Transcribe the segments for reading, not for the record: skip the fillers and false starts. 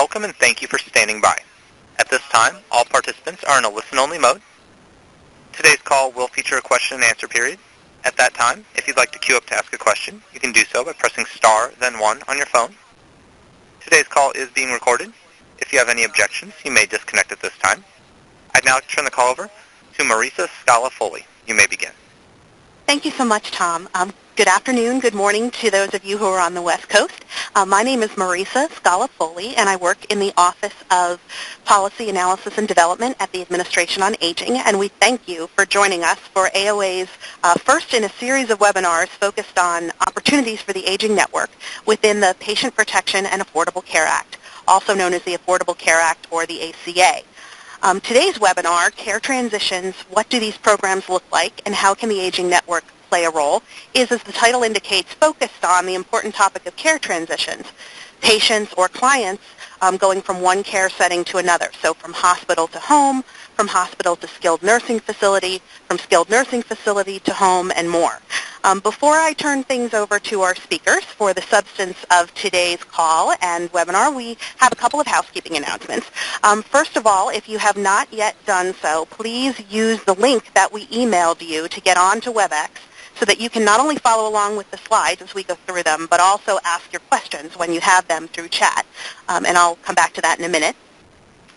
Welcome and thank you for standing by. At this time, all participants are in a listen-only mode. Today's call will feature a question and answer period. At that time, if you'd like to queue up to ask a question, you can do so by pressing star, then 1 on your phone. Today's call is being recorded. If you have any objections, you may disconnect at this time. I'd now like to turn the call over to Marisa Scala-Foley. You may begin. Thank you so much, Tom. Good afternoon, good morning to those of you who are on the West Coast. My name is Marisa Scala-Foley, and I work in the Office of Policy Analysis and Development at the Administration on Aging, and we thank you for joining us for AOA's first in a series of webinars focused on opportunities for the Aging Network within the Patient Protection and Affordable Care Act, also known as the Affordable Care Act or the ACA. Today's webinar, Care Transitions, What Do These Programs Look Like and How Can the Aging Network Play a Role, is, as the title indicates, focused on the important topic of care transitions, patients or clients going from one care setting to another, so from hospital to home, from hospital to skilled nursing facility, from skilled nursing facility to home, and more. Before I turn things over to our speakers for the substance of today's call and webinar, we have a couple of housekeeping announcements. First of all, if you have not yet done so, please use the link that we emailed you to get onto WebEx so that you can not only follow along with the slides as we go through them, but also ask your questions when you have them through chat. And I'll come back to that in a minute.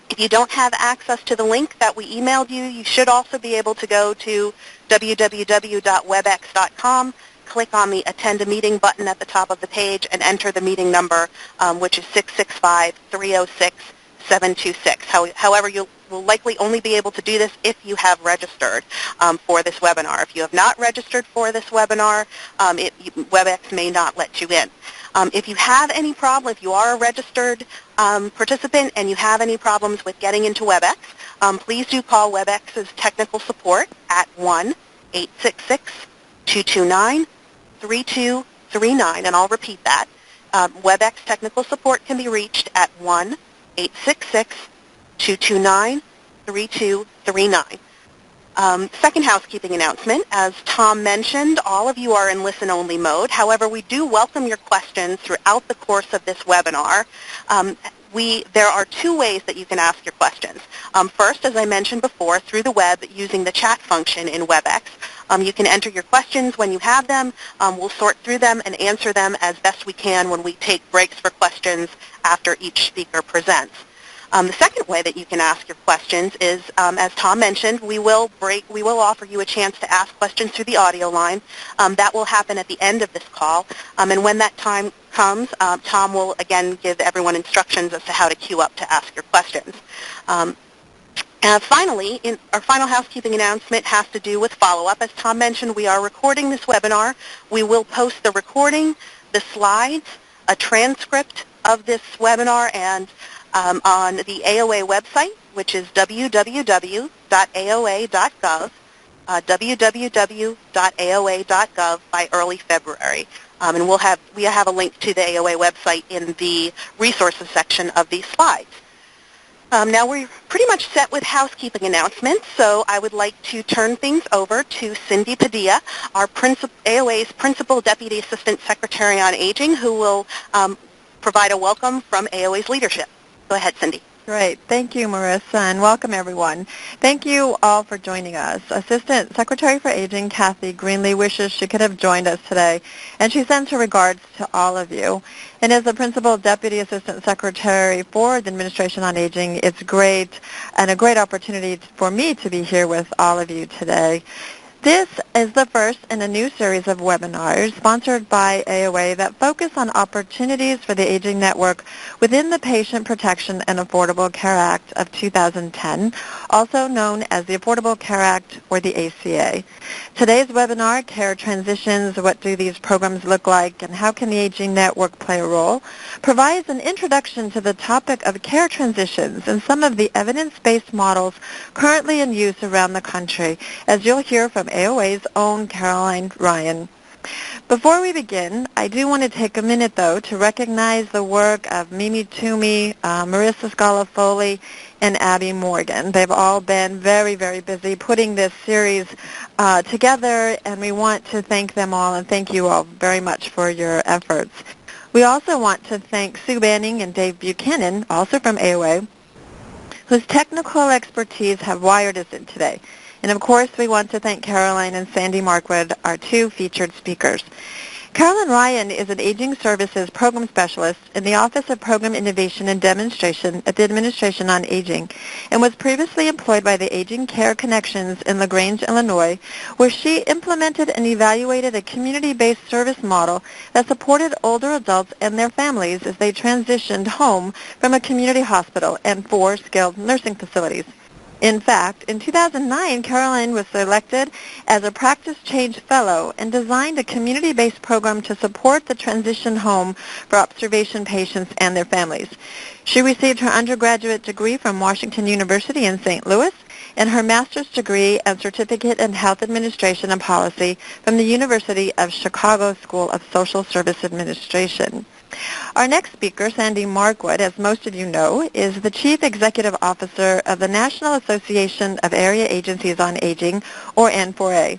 If you don't have access to the link that we emailed you, you should also be able to go to www.webex.com, click on the Attend a Meeting button at the top of the page, and enter the meeting number, which is 665-306-726. However, you will likely only be able to do this if you have registered for this webinar. If you have not registered for this webinar, WebEx may not let you in. If you have any problem, if you are a registered participant and you have any problems with getting into WebEx, please do call WebEx's technical support at 1-866-229-3239, and I'll repeat that. WebEx technical support can be reached at 1-866-229-3239. Second housekeeping announcement, as Tom mentioned, all of you are in listen-only mode. However, we do welcome your questions throughout the course of this webinar. There are two ways that you can ask your questions. First, as I mentioned before, through the web using the chat function in WebEx. You can enter your questions when you have them. We'll sort through them and answer them as best we can when we take breaks for questions after each speaker presents. The second way that you can ask your questions is, as Tom mentioned, we will offer you a chance to ask questions through the audio line. That will happen at the end of this call. And when that time comes, Tom will again give everyone instructions as to how to queue up to ask your questions. Finally, our final housekeeping announcement has to do with follow-up. As Tom mentioned, we are recording this webinar. We will post the recording, the slides, a transcript of this webinar, and on the AOA website, which is www.aoa.gov, www.aoa.gov by early February. And we have a link to the AOA website in the resources section of these slides. Now we're pretty much set with housekeeping announcements, so I would like to turn things over to Cindy Padilla, our AOA's Principal Deputy Assistant Secretary on Aging, who will provide a welcome from AOA's leadership. Go ahead, Cindy. Great. Thank you, Marissa, and welcome, everyone. Thank you all for joining us. Assistant Secretary for Aging, Kathy Greenlee, wishes she could have joined us today, and she sends her regards to all of you. And as the Principal Deputy Assistant Secretary for the Administration on Aging, it's great and a great opportunity for me to be here with all of you today. This is the first in a new series of webinars sponsored by AOA that focus on opportunities for the Aging Network within the Patient Protection and Affordable Care Act of 2010, also known as the Affordable Care Act or the ACA. Today's webinar, Care Transitions, What Do These Programs Look Like and How Can the Aging Network Play a Role, provides an introduction to the topic of care transitions and some of the evidence-based models currently in use around the country, as you'll hear from AOA's own Carolyn Lyon. Before we begin, I do want to take a minute, though, to recognize the work of Mimi Toomey, Marisa Scala-Foley, and Abby Morgan. They've all been very, very busy putting this series together, and we want to thank them all and thank you all very much for your efforts. We also want to thank Sue Banning and Dave Buchanan, also from AOA, whose technical expertise have wired us in today. And of course, we want to thank Carolyn and Sandy Markwood, our two featured speakers. Carolyn Ryan is an Aging Services Program Specialist in the Office of Program Innovation and Demonstration at the Administration on Aging and was previously employed by the Aging Care Connections in LaGrange, Illinois, where she implemented and evaluated a community-based service model that supported older adults and their families as they transitioned home from a community hospital and 4 skilled nursing facilities. In fact, in 2009, Carolyn was selected as a Practice Change Fellow and designed a community-based program to support the transition home for observation patients and their families. She received her undergraduate degree from Washington University in St. Louis and her master's degree and certificate in health administration and policy from the University of Chicago School of Social Service Administration. Our next speaker, Sandy Markwood, as most of you know, is the Chief Executive Officer of the National Association of Area Agencies on Aging, or N4A,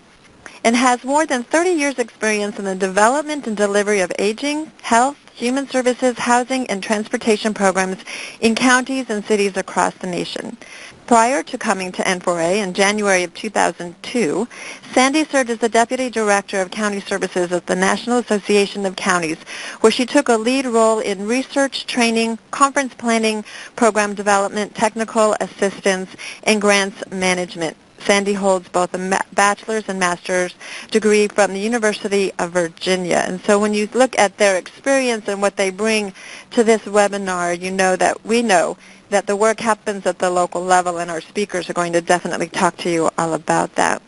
and has more than 30 years' experience in the development and delivery of aging, health, human services, housing, and transportation programs in counties and cities across the nation. Prior to coming to N4A in January of 2002, Sandy served as the Deputy Director of County Services at the National Association of Counties, where she took a lead role in research, training, conference planning, program development, technical assistance, and grants management. Sandy holds both a bachelor's and master's degree from the University of Virginia. And so when you look at their experience and what they bring to this webinar, you know that we know that the work happens at the local level, and our speakers are going to definitely talk to you all about that.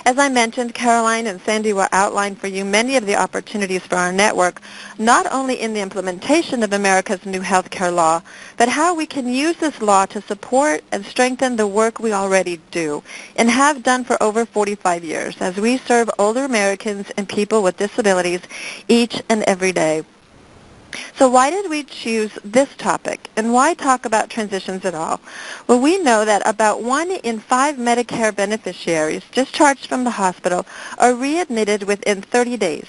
As I mentioned, Caroline and Sandy will outline for you many of the opportunities for our network, not only in the implementation of America's new health care law, but how we can use this law to support and strengthen the work we already do and have done for over 45 years as we serve older Americans and people with disabilities each and every day. So why did we choose this topic, and why talk about transitions at all? Well, we know that about 1 in 5 Medicare beneficiaries discharged from the hospital are readmitted within 30 days.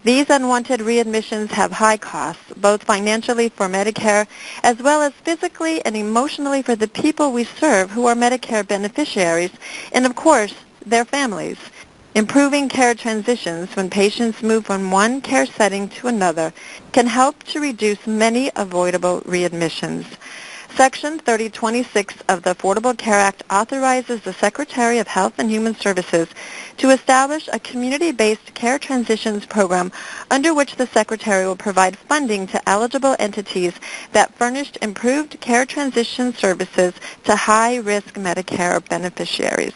These unwanted readmissions have high costs, both financially for Medicare as well as physically and emotionally for the people we serve who are Medicare beneficiaries, and of course, their families. Improving care transitions when patients move from one care setting to another can help to reduce many avoidable readmissions. Section 3026 of the Affordable Care Act authorizes the Secretary of Health and Human Services to establish a community-based care transitions program under which the Secretary will provide funding to eligible entities that furnished improved care transition services to high-risk Medicare beneficiaries.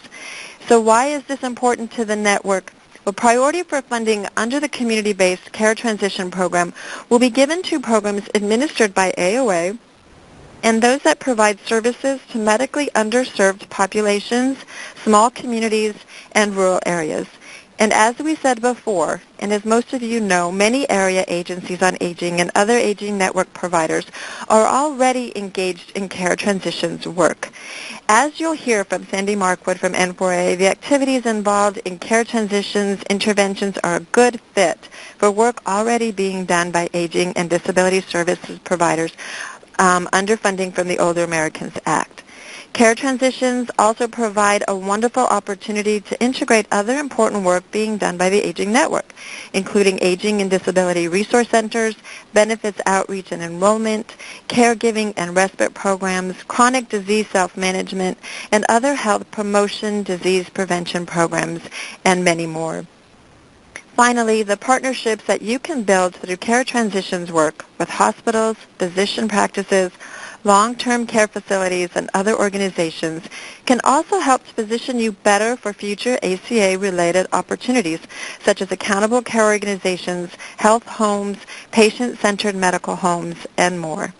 So why is this important to the network? Well, priority for funding under the community-based care transition program will be given to programs administered by AOA and those that provide services to medically underserved populations, small communities, and rural areas. And as we said before, and as most of you know, many area agencies on aging and other aging network providers are already engaged in care transitions work. As you'll hear from Sandy Markwood from N4A, the activities involved in care transitions interventions are a good fit for work already being done by aging and disability services providers under funding from the Older Americans Act. Care transitions also provide a wonderful opportunity to integrate other important work being done by the Aging Network, including aging and disability resource centers, benefits outreach and enrollment, caregiving and respite programs, chronic disease self-management, and other health promotion, disease prevention programs, and many more. Finally, the partnerships that you can build through care transitions work with hospitals, physician practices, long-term care facilities, and other organizations can also help to position you better for future ACA-related opportunities, such as accountable care organizations, health homes, patient-centered medical homes, and more.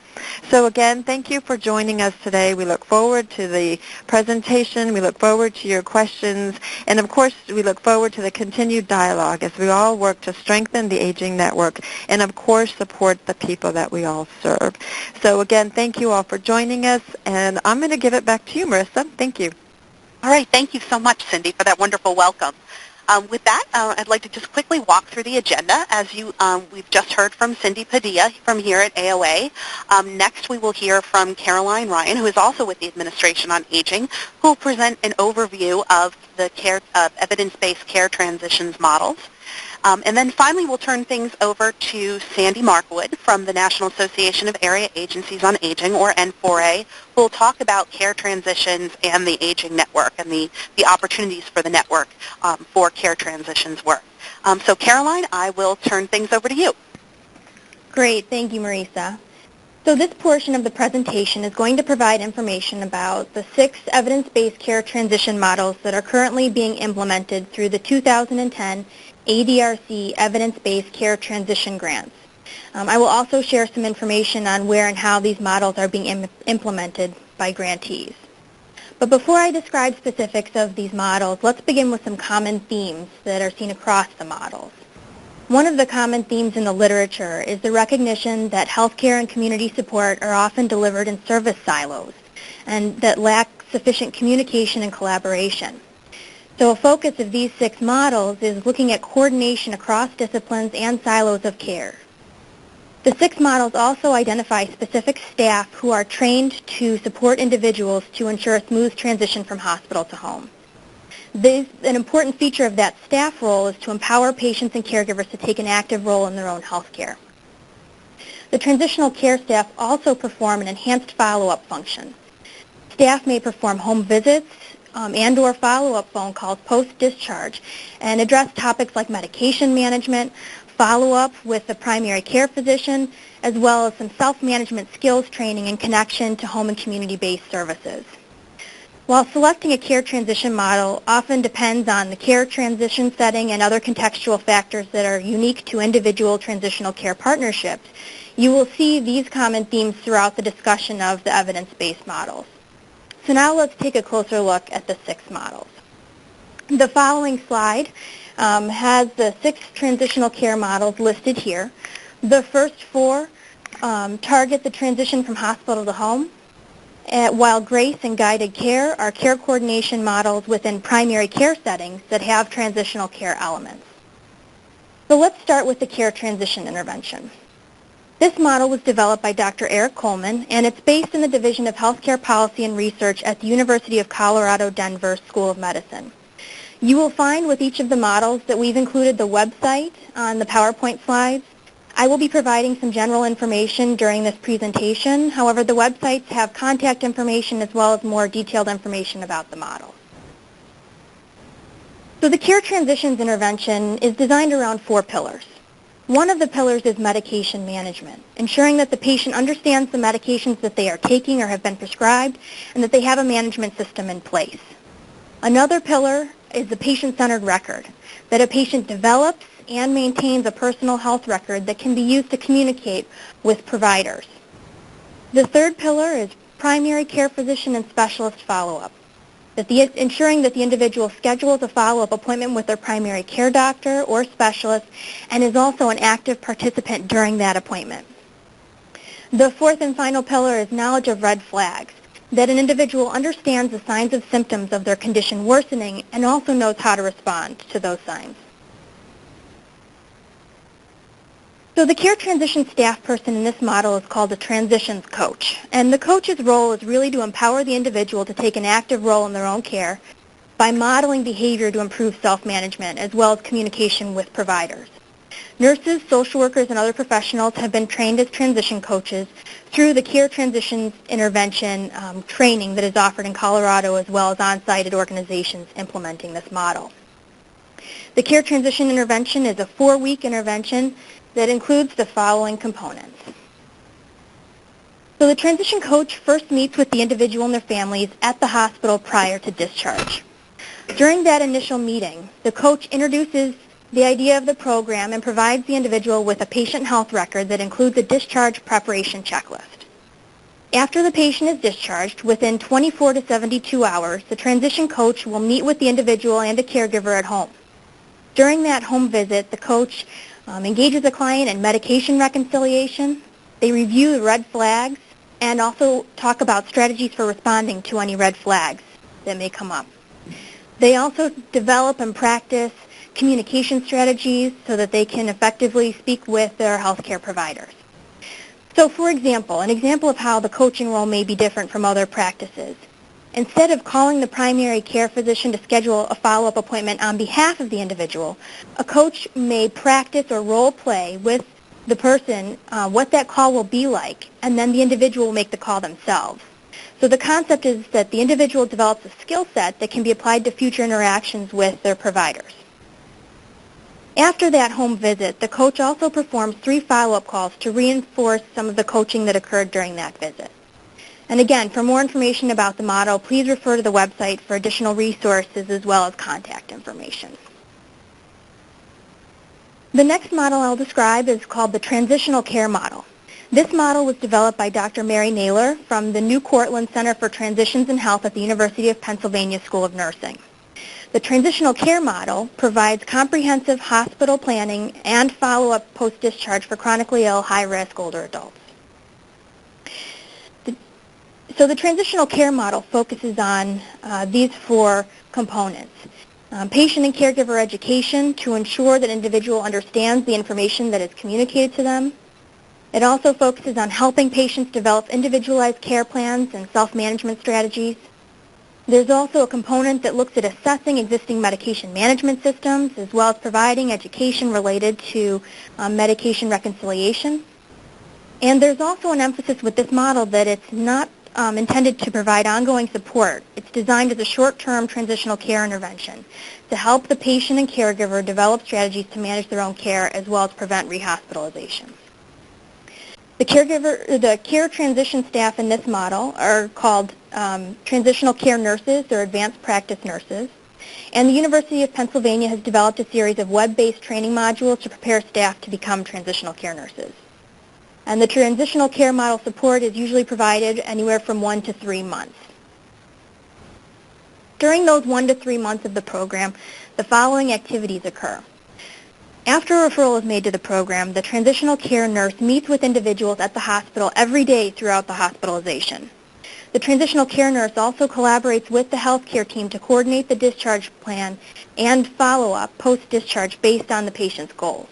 So again, thank you for joining us today. We look forward to the presentation. We look forward to your questions. And of course, we look forward to the continued dialogue as we all work to strengthen the aging network and of course support the people that we all serve. So again, thank you all for joining us. And I'm going to give it back to you, Marissa. Thank you. All right. Thank you so much, Cindy, for that wonderful welcome. With that, I'd like to just quickly walk through the agenda. As we've just heard from Cindy Padilla from here at AOA. Next, we will hear from Caroline Ryan, who is also with the Administration on Aging, who will present an overview of the evidence-based care transitions models. And then finally, we'll turn things over to Sandy Markwood from the National Association of Area Agencies on Aging, or N4A, who will talk about care transitions and the Aging Network and the opportunities for the network for care transitions work. So Caroline, I will turn things over to you. Great. Thank you, Marisa. So this portion of the presentation is going to provide information about the 6 evidence-based care transition models that are currently being implemented through the 2010 ADRC Evidence-Based Care Transition Grants. I will also share some information on where and how these models are being implemented by grantees. But before I describe specifics of these models, let's begin with some common themes that are seen across the models. One of the common themes in the literature is the recognition that healthcare and community support are often delivered in service silos and that lack sufficient communication and collaboration. So a focus of these 6 models is looking at coordination across disciplines and silos of care. The 6 models also identify specific staff who are trained to support individuals to ensure a smooth transition from hospital to home. An important feature of that staff role is to empower patients and caregivers to take an active role in their own health care. The transitional care staff also perform an enhanced follow-up function. Staff may perform home visits and or follow-up phone calls post-discharge and address topics like medication management, follow-up with the primary care physician, as well as some self-management skills training in connection to home and community-based services. While selecting a care transition model often depends on the care transition setting and other contextual factors that are unique to individual transitional care partnerships, you will see these common themes throughout the discussion of the evidence-based models. So now let's take a closer look at the 6 models. The following slide has the 6 transitional care models listed here. The first 4 target the transition from hospital to home, while GRACE and guided care are care coordination models within primary care settings that have transitional care elements. So let's start with the care transition intervention. This model was developed by Dr. Eric Coleman, and it's based in the Division of Healthcare Policy and Research at the University of Colorado Denver School of Medicine. You will find with each of the models that we've included the website on the PowerPoint slides. I will be providing some general information during this presentation. However, the websites have contact information as well as more detailed information about the model. So the care transitions intervention is designed around 4 pillars. One of the pillars is medication management, ensuring that the patient understands the medications that they are taking or have been prescribed and that they have a management system in place. Another pillar is the patient-centered record, that a patient develops and maintains a personal health record that can be used to communicate with providers. The third pillar is primary care physician and specialist follow-up, ensuring that the individual schedules a follow-up appointment with their primary care doctor or specialist and is also an active participant during that appointment. The fourth and final pillar is knowledge of red flags, that an individual understands the signs and symptoms of their condition worsening and also knows how to respond to those signs. So the care transition staff person in this model is called a transitions coach. And the coach's role is really to empower the individual to take an active role in their own care by modeling behavior to improve self-management as well as communication with providers. Nurses, social workers, and other professionals have been trained as transition coaches through the care transitions intervention training that is offered in Colorado as well as on-site at organizations implementing this model. The care transition intervention is a 4-week intervention that includes the following components. So the transition coach first meets with the individual and their families at the hospital prior to discharge. During that initial meeting, the coach introduces the idea of the program and provides the individual with a patient health record that includes a discharge preparation checklist. After the patient is discharged, within 24 to 72 hours, the transition coach will meet with the individual and a caregiver at home. During that home visit, the coach engages the client in medication reconciliation. They review the red flags and also talk about strategies for responding to any red flags that may come up. They also develop and practice communication strategies so that they can effectively speak with their healthcare providers. So for example, an example of how the coaching role may be different from other practices. Instead of calling the primary care physician to schedule a follow-up appointment on behalf of the individual, a coach may practice or role play with the person what that call will be like, and then the individual will make the call themselves. So the concept is that the individual develops a skill set that can be applied to future interactions with their providers. After that home visit, the coach also performs 3 follow-up calls to reinforce some of the coaching that occurred during that visit. And again, for more information about the model, please refer to the website for additional resources as well as contact information. The next model I'll describe is called the Transitional Care Model. This model was developed by Dr. Mary Naylor from the New Cortland Center for Transitions in Health at the University of Pennsylvania School of Nursing. The Transitional Care Model provides comprehensive hospital planning and follow-up post-discharge for chronically ill, high-risk older adults. So the Transitional Care Model focuses on these 4 components. Patient and caregiver education to ensure that individual understands the information that is communicated to them. It also focuses on helping patients develop individualized care plans and self-management strategies. There's also a component that looks at assessing existing medication management systems as well as providing education related to medication reconciliation. And there's also an emphasis with this model that it's not intended to provide ongoing support. It's designed as a short-term transitional care intervention to help the patient and caregiver develop strategies to manage their own care as well as prevent rehospitalization. The care transition staff in this model are called transitional care nurses or advanced practice nurses. And the University of Pennsylvania has developed a series of web-based training modules to prepare staff to become transitional care nurses. And the transitional care model support is usually provided anywhere from 1 to 3 months. During those 1 to 3 months of the program, the following activities occur. After a referral is made to the program, the transitional care nurse meets with individuals at the hospital every day throughout the hospitalization. The transitional care nurse also collaborates with the healthcare team to coordinate the discharge plan and follow-up post-discharge based on the patient's goals.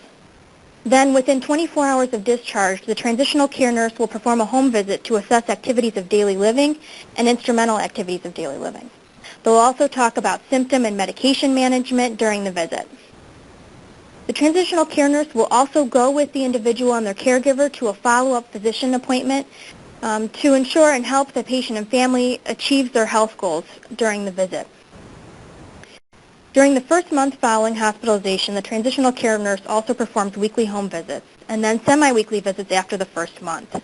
Then, within 24 hours of discharge, the transitional care nurse will perform a home visit to assess activities of daily living and instrumental activities of daily living. They'll also talk about symptom and medication management during the visit. The transitional care nurse will also go with the individual and their caregiver to a follow-up physician appointment to ensure and help the patient and family achieve their health goals during the visit. During the first month following hospitalization, the transitional care nurse also performs weekly home visits and then semi-weekly visits after the first month.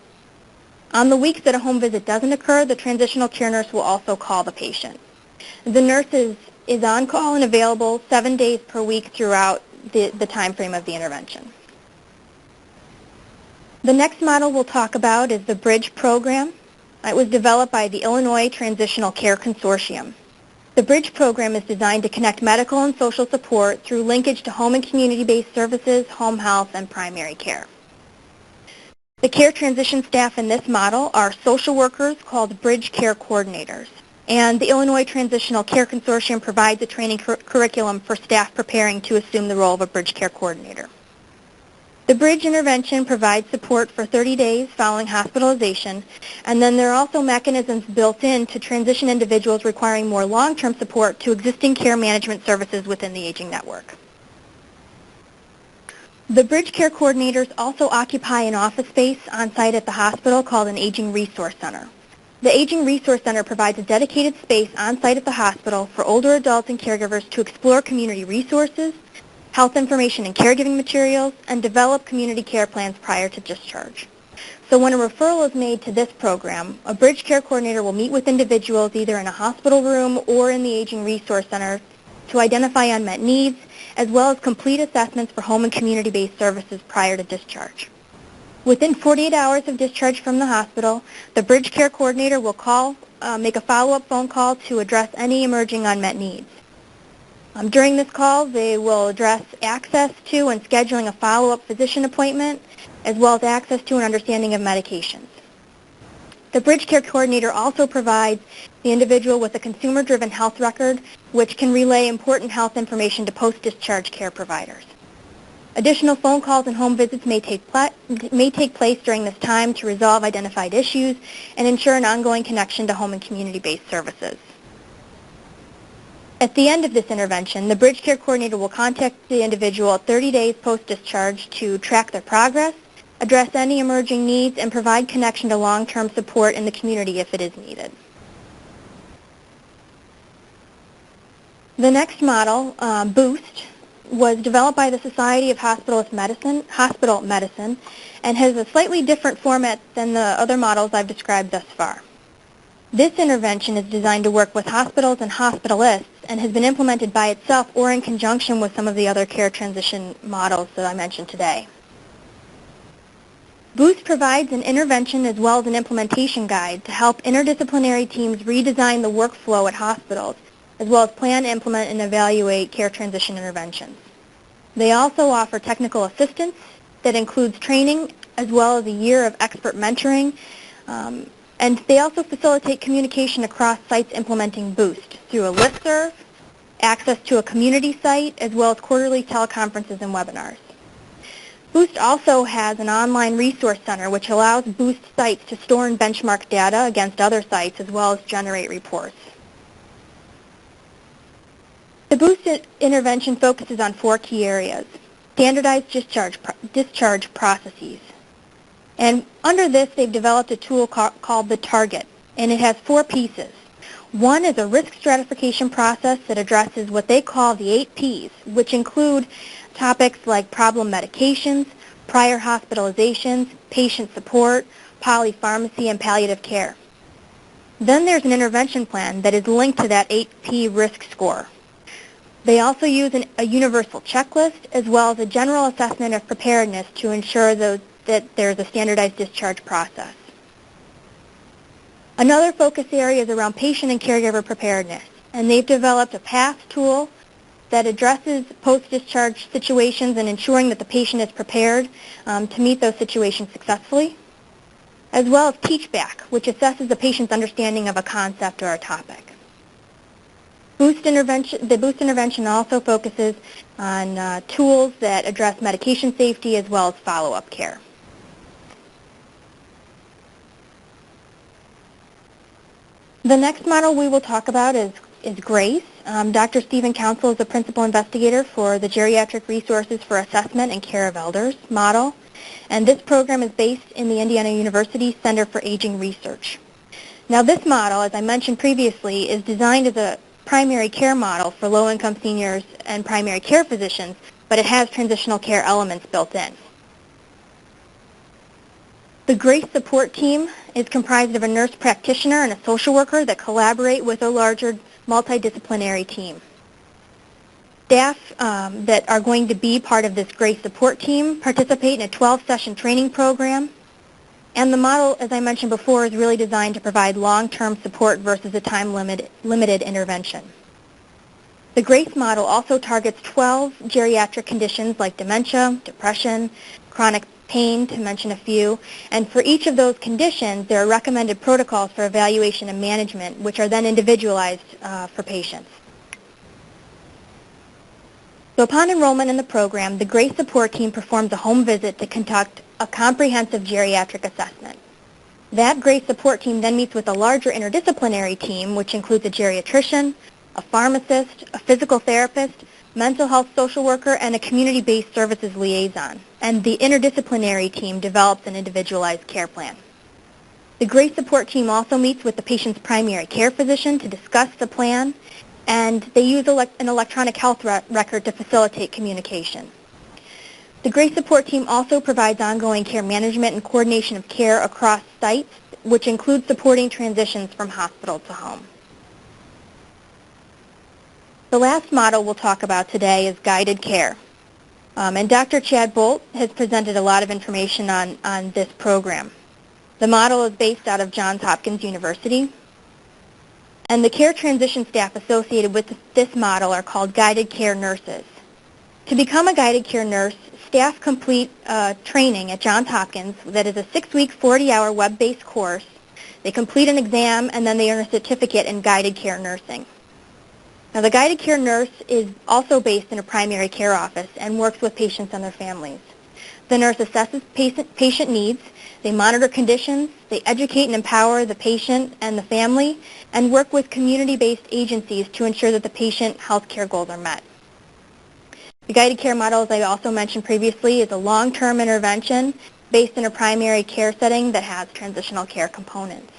On the weeks that a home visit doesn't occur, the transitional care nurse will also call the patient. The nurse is on call and available 7 days per week throughout the time frame of the intervention. The next model we'll talk about is the BRIDGE program. It was developed by the Illinois Transitional Care Consortium. The BRIDGE program is designed to connect medical and social support through linkage to home and community-based services, home health, and primary care. The care transition staff in this model are social workers called BRIDGE Care Coordinators. And the Illinois Transitional Care Consortium provides a training curriculum for staff preparing to assume the role of a BRIDGE Care Coordinator. The BRIDGE intervention provides support for 30 days following hospitalization, and then there are also mechanisms built in to transition individuals requiring more long-term support to existing care management services within the aging network. The BRIDGE Care Coordinators also occupy an office space on site at the hospital called an Aging Resource Center. The Aging Resource Center provides a dedicated space on site at the hospital for older adults and caregivers to explore community resources, health information and caregiving materials, and develop community care plans prior to discharge. So when a referral is made to this program, a BRIDGE Care Coordinator will meet with individuals either in a hospital room or in the Aging Resource Center to identify unmet needs, as well as complete assessments for home and community-based services prior to discharge. Within 48 hours of discharge from the hospital, the BRIDGE Care Coordinator will make a follow-up phone call to address any emerging unmet needs. During this call, they will address access to and scheduling a follow-up physician appointment, as well as access to and understanding of medications. The Bridge Care Coordinator also provides the individual with a consumer-driven health record, which can relay important health information to post-discharge care providers. Additional phone calls and home visits may take place during this time to resolve identified issues and ensure an ongoing connection to home and community-based services. At the end of this intervention, the Bridge Care Coordinator will contact the individual 30 days post-discharge to track their progress, address any emerging needs, and provide connection to long-term support in the community if it is needed. The next model, BOOST, was developed by the Society of Hospital Medicine, and has a slightly different format than the other models I've described thus far. This intervention is designed to work with hospitals and hospitalists and has been implemented by itself or in conjunction with some of the other care transition models that I mentioned today. BOOST provides an intervention as well as an implementation guide to help interdisciplinary teams redesign the workflow at hospitals, as well as plan, implement, and evaluate care transition interventions. They also offer technical assistance that includes training as well as a year of expert mentoring, and they also facilitate communication across sites implementing BOOST through a listserv, access to a community site, as well as quarterly teleconferences and webinars. BOOST also has an online resource center which allows BOOST sites to store and benchmark data against other sites as well as generate reports. The BOOST intervention focuses on 4 key areas: standardized discharge processes. And under this, they've developed a tool called the Target, and it has 4 pieces. One is a risk stratification process that addresses what they call the 8 Ps, which include topics like problem medications, prior hospitalizations, patient support, polypharmacy, and palliative care. Then there's an intervention plan that is linked to that 8P risk score. They also use a universal checklist as well as a general assessment of preparedness to ensure that there's a standardized discharge process. Another focus area is around patient and caregiver preparedness, and they've developed a PATH tool that addresses post-discharge situations and ensuring that the patient is prepared to meet those situations successfully, as well as TeachBack, which assesses the patient's understanding of a concept or a topic. The BOOST intervention also focuses on tools that address medication safety as well as follow-up care. The next model we will talk about is GRACE. Dr. Stephen Council is the principal investigator for the Geriatric Resources for Assessment and Care of Elders model, and this program is based in the Indiana University Center for Aging Research. Now this model, as I mentioned previously, is designed as a primary care model for low-income seniors and primary care physicians, but it has transitional care elements built in. The GRACE support team is comprised of a nurse practitioner and a social worker that collaborate with a larger multidisciplinary team. Staff that are going to be part of this GRACE support team participate in a 12-session training program, and the model, as I mentioned before, is really designed to provide long-term support versus a time-limited intervention. The GRACE model also targets 12 geriatric conditions like dementia, depression, chronic pain, to mention a few, and for each of those conditions, there are recommended protocols for evaluation and management, which are then individualized for patients. So upon enrollment in the program, the GRACE support team performs a home visit to conduct a comprehensive geriatric assessment. That GRACE support team then meets with a larger interdisciplinary team, which includes a geriatrician, a pharmacist, a physical therapist, mental health social worker, and a community-based services liaison. And the interdisciplinary team develops an individualized care plan. The GRACE support team also meets with the patient's primary care physician to discuss the plan, and they use an electronic health record to facilitate communication. The GRACE support team also provides ongoing care management and coordination of care across sites, which includes supporting transitions from hospital to home. The last model we'll talk about today is guided care. And Dr. Chad Bolt has presented a lot of information on this program. The model is based out of Johns Hopkins University. And the care transition staff associated with this model are called guided care nurses. To become a guided care nurse, staff complete training at Johns Hopkins that is a 6-week, 40-hour web-based course They complete an exam, and then they earn a certificate in guided care nursing. Now, the guided care nurse is also based in a primary care office and works with patients and their families. The nurse assesses patient needs, they monitor conditions, they educate and empower the patient and the family, and work with community-based agencies to ensure that the patient health care goals are met. The guided care model, as I also mentioned previously, is a long-term intervention based in a primary care setting that has transitional care components.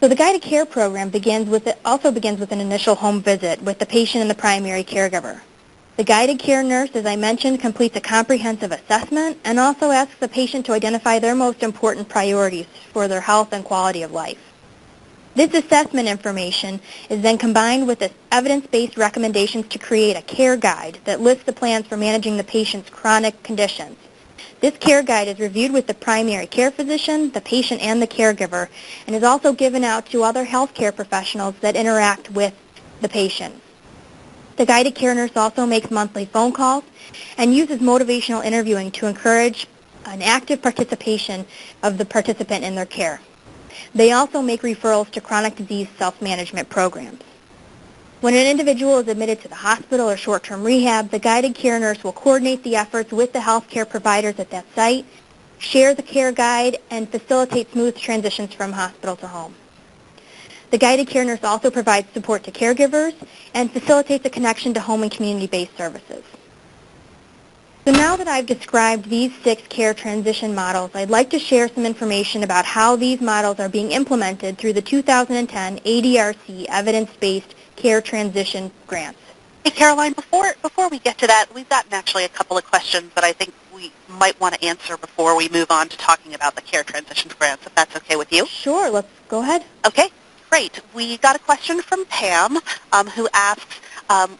So the guided care program also begins with an initial home visit with the patient and the primary caregiver. The guided care nurse, as I mentioned, completes a comprehensive assessment and also asks the patient to identify their most important priorities for their health and quality of life. This assessment information is then combined with the evidence-based recommendations to create a care guide that lists the plans for managing the patient's chronic conditions. This care guide is reviewed with the primary care physician, the patient, and the caregiver, and is also given out to other healthcare professionals that interact with the patient. The guided care nurse also makes monthly phone calls and uses motivational interviewing to encourage an active participation of the participant in their care. They also make referrals to chronic disease self-management programs. When an individual is admitted to the hospital or short-term rehab, the guided care nurse will coordinate the efforts with the healthcare providers at that site, share the care guide, and facilitate smooth transitions from hospital to home. The guided care nurse also provides support to caregivers and facilitates a connection to home and community-based services. So now that I've described these 6 care transition models, I'd like to share some information about how these models are being implemented through the 2010 ADRC Evidence-Based Care Transition Grants. Hey, Caroline, before we get to that, we've gotten actually a couple of questions that I think we might want to answer before we move on to talking about the care transition grants, if that's okay with you. Sure, let's go ahead. Okay, great. We got a question from Pam who asks,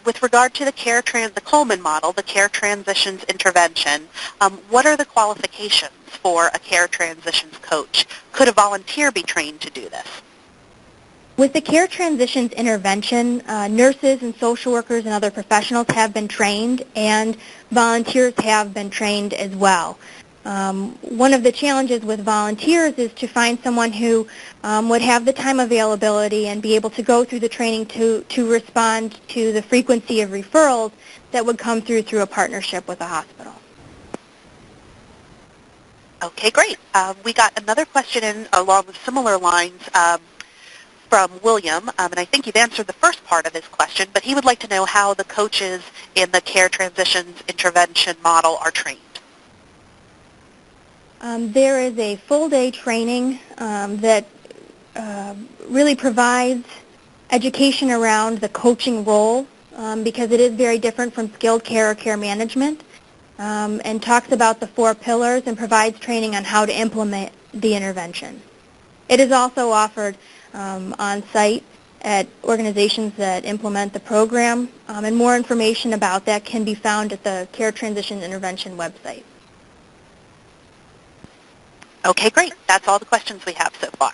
with regard to the Coleman model, the care transitions intervention, what are the qualifications for a care transitions coach? Could a volunteer be trained to do this? With the care transitions intervention, nurses and social workers and other professionals have been trained, and volunteers have been trained as well. One of the challenges with volunteers is to find someone who would have the time availability and be able to go through the training to respond to the frequency of referrals that would come through a partnership with a hospital. Okay, great. We got another question in along with similar lines from William, and I think you've answered the first part of his question, but he would like to know how the coaches in the care transitions intervention model are trained. There is a full-day training that really provides education around the coaching role because it is very different from skilled care or care management, and talks about the 4 pillars and provides training on how to implement the intervention. It is also offered on-site at organizations that implement the program, and more information about that can be found at the Care Transition Intervention website. Okay, great. That's all the questions we have so far.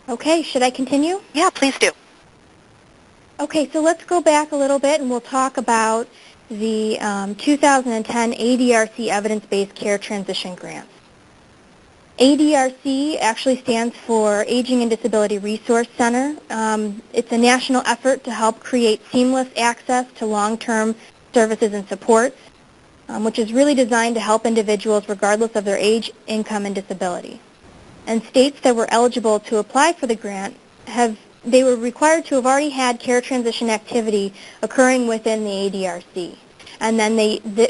Okay, should I continue? Yeah, please do. Okay, so let's go back a little bit and we'll talk about the 2010 ADRC Evidence-Based Care Transition Grants. ADRC actually stands for Aging and Disability Resource Center. It's a national effort to help create seamless access to long-term services and supports, which is really designed to help individuals regardless of their age, income, and disability. And states that were eligible to apply for the grant they were required to have already had care transition activity occurring within the ADRC. And then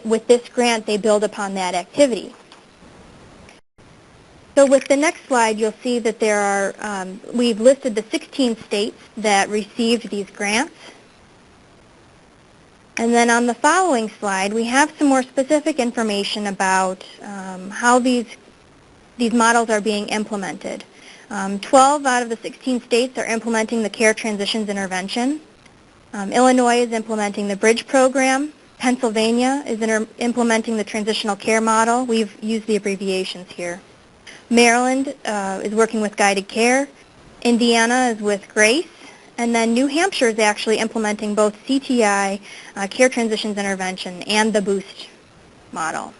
with this grant, they build upon that activity. So with the next slide, you'll see that there are, we've listed the 16 states that received these grants. And then on the following slide, we have some more specific information about how these models are being implemented. 12 out of the 16 states are implementing the Care Transitions Intervention. Illinois is implementing the Bridge program. Pennsylvania is implementing the Transitional Care Model. We've used the abbreviations here. Maryland is working with Guided Care. Indiana is with GRACE. And then New Hampshire is actually implementing both CTI, Care Transitions Intervention, and the BOOST model.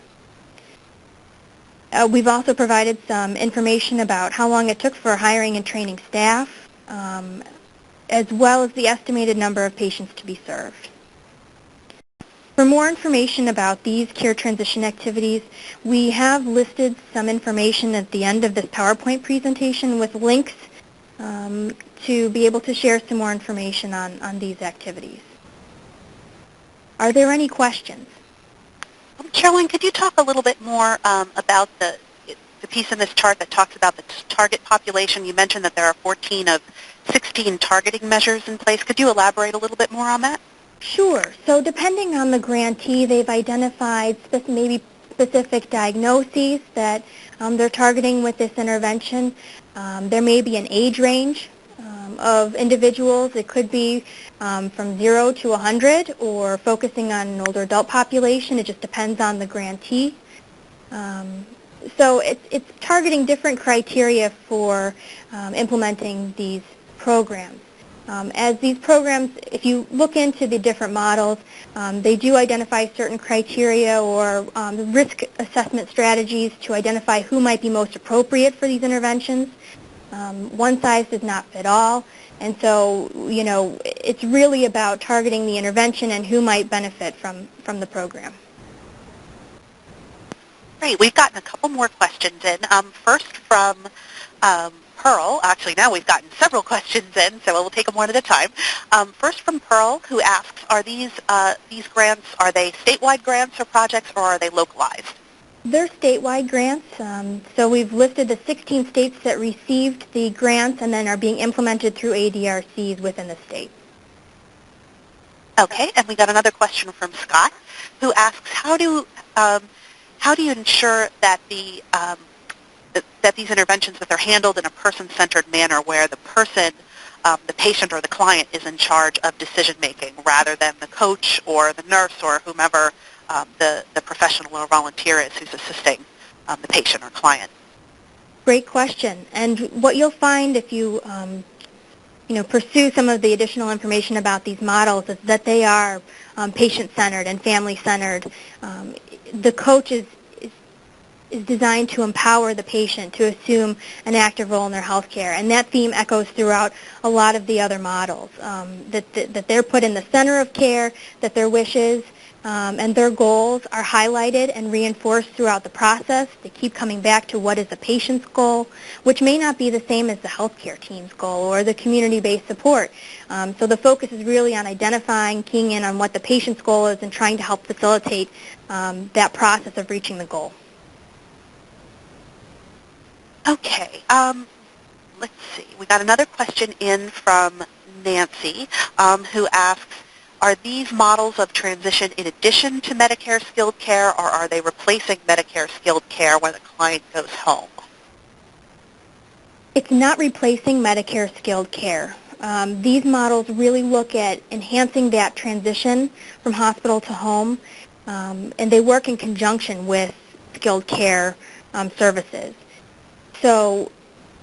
We've also provided some information about how long it took for hiring and training staff, as well as the estimated number of patients to be served. For more information about these care transition activities, we have listed some information at the end of this PowerPoint presentation with links to be able to share some more information on these activities. Are there any questions? Carolyn, could you talk a little bit more about the piece in this chart that talks about the target population? You mentioned that there are 14 of 16 targeting measures in place. Could you elaborate a little bit more on that? Sure. So depending on the grantee, they've identified maybe specific diagnoses that they're targeting with this intervention. There may be an age range of individuals. It could be from 0 to 100 or focusing on an older adult population. It just depends on the grantee. So it's targeting different criteria for implementing these programs. As these programs, if you look into the different models, they do identify certain criteria or risk assessment strategies to identify who might be most appropriate for these interventions. One size does not fit all, and so, you know, it's really about targeting the intervention and who might benefit from the program. Great. We've gotten a couple more questions in. First from Pearl. Actually, now we've gotten several questions in, so we'll take them one at a time. First from Pearl, who asks, are these grants, are they statewide grants or projects, or are they localized? They're statewide grants. So we've listed the 16 states that received the grants and then are being implemented through ADRCs within the state. Okay, and we got another question from Scott, who asks, how do you ensure that that these interventions, that they're handled in a person-centered manner where the person, the patient or the client, is in charge of decision-making rather than the coach or the nurse or whomever the professional or volunteer is who's assisting the patient or client? Great question. And what you'll find if you pursue some of the additional information about these models is that they are patient-centered and family-centered. The coach is designed to empower the patient to assume an active role in their health care, and that theme echoes throughout a lot of the other models, that they're put in the center of care, that their wishes and their goals are highlighted and reinforced throughout the process. They keep coming back to what is the patient's goal, which may not be the same as the healthcare team's goal or the community-based support. So the focus is really on identifying, keying in on what the patient's goal is and trying to help facilitate that process of reaching the goal. Okay, let's see. We got another question in from Nancy, who asks, are these models of transition in addition to Medicare skilled care, or are they replacing Medicare skilled care when the client goes home? It's not replacing Medicare skilled care. These models really look at enhancing that transition from hospital to home, and they work in conjunction with skilled care services. So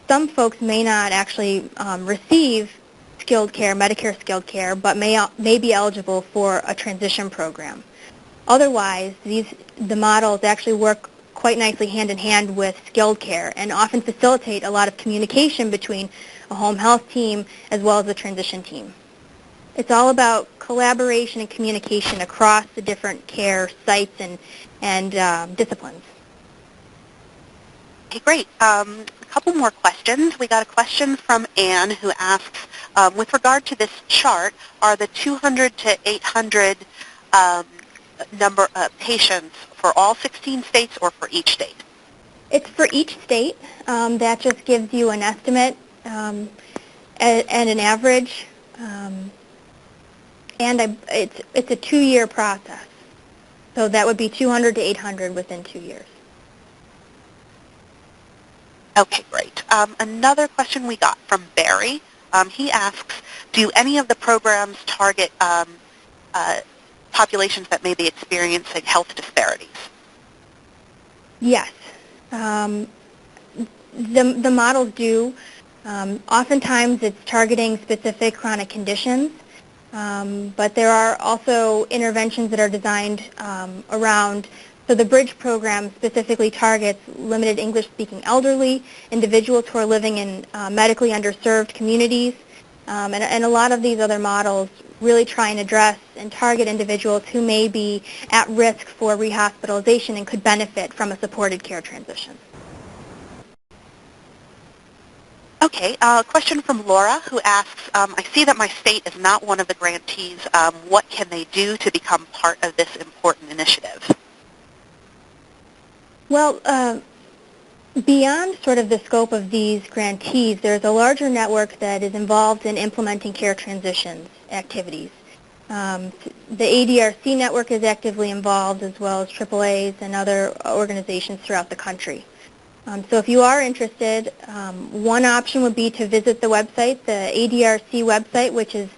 some folks may not actually receive skilled care, Medicare skilled care, but may be eligible for a transition program. Otherwise, the models actually work quite nicely hand in hand with skilled care and often facilitate a lot of communication between a home health team as well as the transition team. It's all about collaboration and communication across the different care sites and disciplines. Okay, great. A couple more questions. We got a question from Anne who asks, with regard to this chart, are the 200 to 800 number of patients for all 16 states or for each state? It's for each state. That just gives you an estimate and an average. And it's a 2-year process. So that would be 200 to 800 within 2 years. Okay, great. Another question we got from Barry. He asks, do any of the programs target populations that may be experiencing health disparities? Yes. The models do. Oftentimes it's targeting specific chronic conditions, but there are also interventions that are designed around So the BRIDGE program specifically targets limited English-speaking elderly, individuals who are living in medically underserved communities, and a lot of these other models really try and address and target individuals who may be at risk for rehospitalization and could benefit from a supported care transition. Okay, a question from Laura who asks, I see that my state is not one of the grantees. What can they do to become part of this important initiative? Well, beyond sort of the scope of these grantees, there's a larger network that is involved in implementing care transitions activities. The ADRC network is actively involved, as well as AAAs and other organizations throughout the country. So if you are interested, one option would be to visit the website, the ADRC website, which is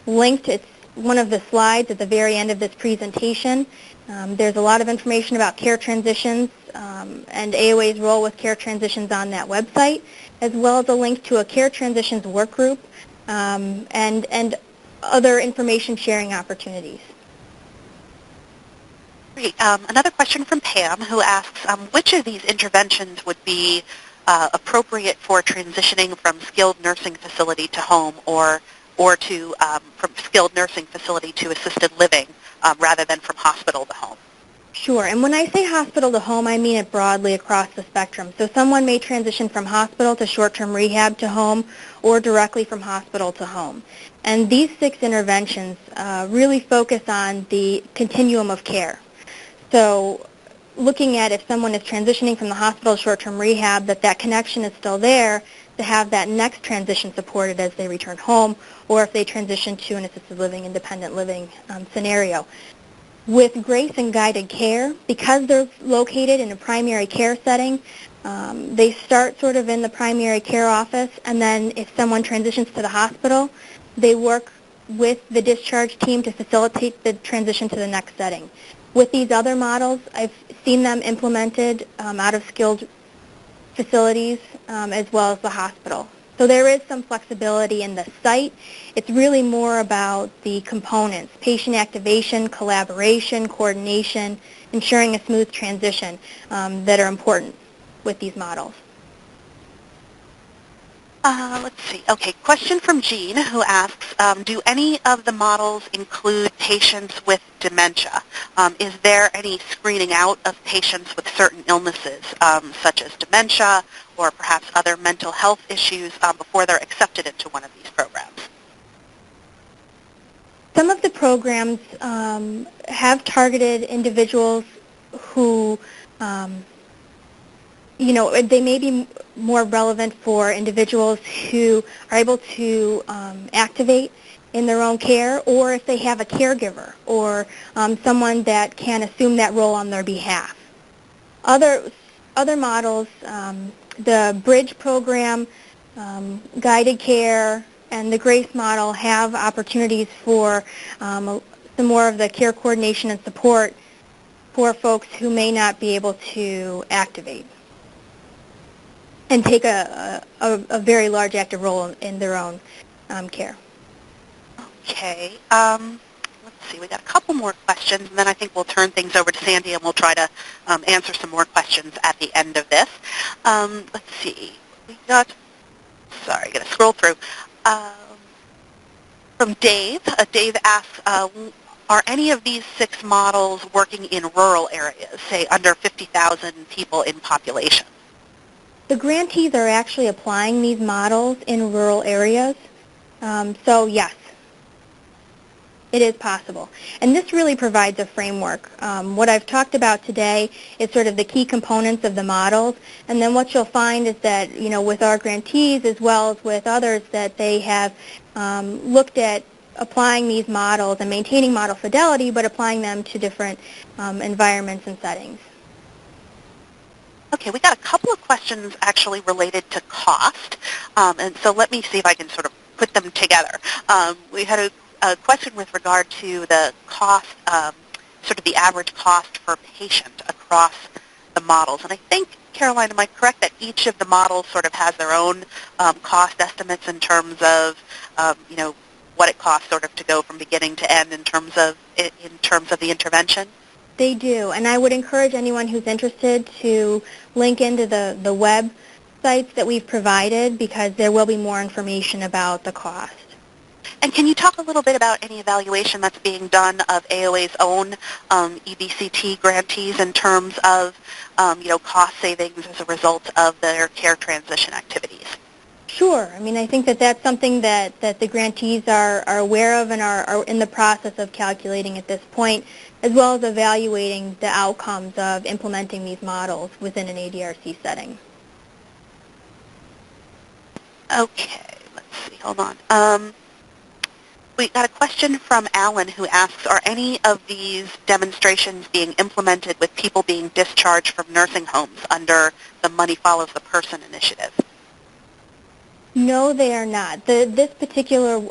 linked. It's one of the slides at the very end of this presentation. There's a lot of information about care transitions and AOA's role with care transitions on that website, as well as a link to a care transitions work group and other information sharing opportunities. Great. Another question from Pam who asks, which of these interventions would be appropriate for transitioning from skilled nursing facility to home or to from skilled nursing facility to assisted living rather than from hospital to home? Sure. And when I say hospital to home, I mean it broadly across the spectrum. So someone may transition from hospital to short-term rehab to home or directly from hospital to home. And these 6 interventions really focus on the continuum of care. So looking at if someone is transitioning from the hospital to short-term rehab, that connection is still there to have that next transition supported as they return home, or if they transition to an assisted living, independent living scenario. With GRACE and guided care, because they're located in a primary care setting, they start sort of in the primary care office, and then if someone transitions to the hospital, they work with the discharge team to facilitate the transition to the next setting. With these other models, I've seen them implemented out of skilled facilities as well as the hospital. So there is some flexibility in the site. It's really more about the components, patient activation, collaboration, coordination, ensuring a smooth transition that are important with these models. Let's see. Okay, question from Jean who asks, do any of the models include patients with dementia? Is there any screening out of patients with certain illnesses, such as dementia or perhaps other mental health issues before they're accepted into one of these programs? Some of the programs have targeted individuals who they may be more relevant for individuals who are able to activate in their own care, or if they have a caregiver or someone that can assume that role on their behalf. Other models, the BRIDGE program, guided care, and the GRACE model have opportunities for some more of the care coordination and support for folks who may not be able to activate and take a very large active role in their own care. Okay. Let's see. We got a couple more questions, and then I think we'll turn things over to Sandy, and we'll try to answer some more questions at the end of this. Let's see. We got. Sorry, got to scroll through. From Dave. Dave asks, are any of these 6 models working in rural areas, say under 50,000 people in population? The grantees are actually applying these models in rural areas. So yes, it is possible. And this really provides a framework. What I've talked about today is sort of the key components of the models. And then what you'll find is that, with our grantees as well as with others, that they have looked at applying these models and maintaining model fidelity, but applying them to different environments and settings. Okay, we got a couple of questions actually related to cost, and so let me see if I can sort of put them together. We had a question with regard to the cost, sort of the average cost per patient across the models, and I think, Caroline, am I correct that each of the models sort of has their own cost estimates in terms of, what it costs sort of to go from beginning to end in terms of the intervention? They do, and I would encourage anyone who's interested to link into the websites that we've provided, because there will be more information about the cost. And can you talk a little bit about any evaluation that's being done of AOA's own EBCT grantees in terms of, cost savings as a result of their care transition activities? Sure. I mean, I think that that's something that the grantees are aware of and are in the process of calculating at this point, as well as evaluating the outcomes of implementing these models within an ADRC setting. Okay, let's see. Hold on. We got a question from Alan who asks, are any of these demonstrations being implemented with people being discharged from nursing homes under the Money Follows the Person initiative? No, they are not. This particular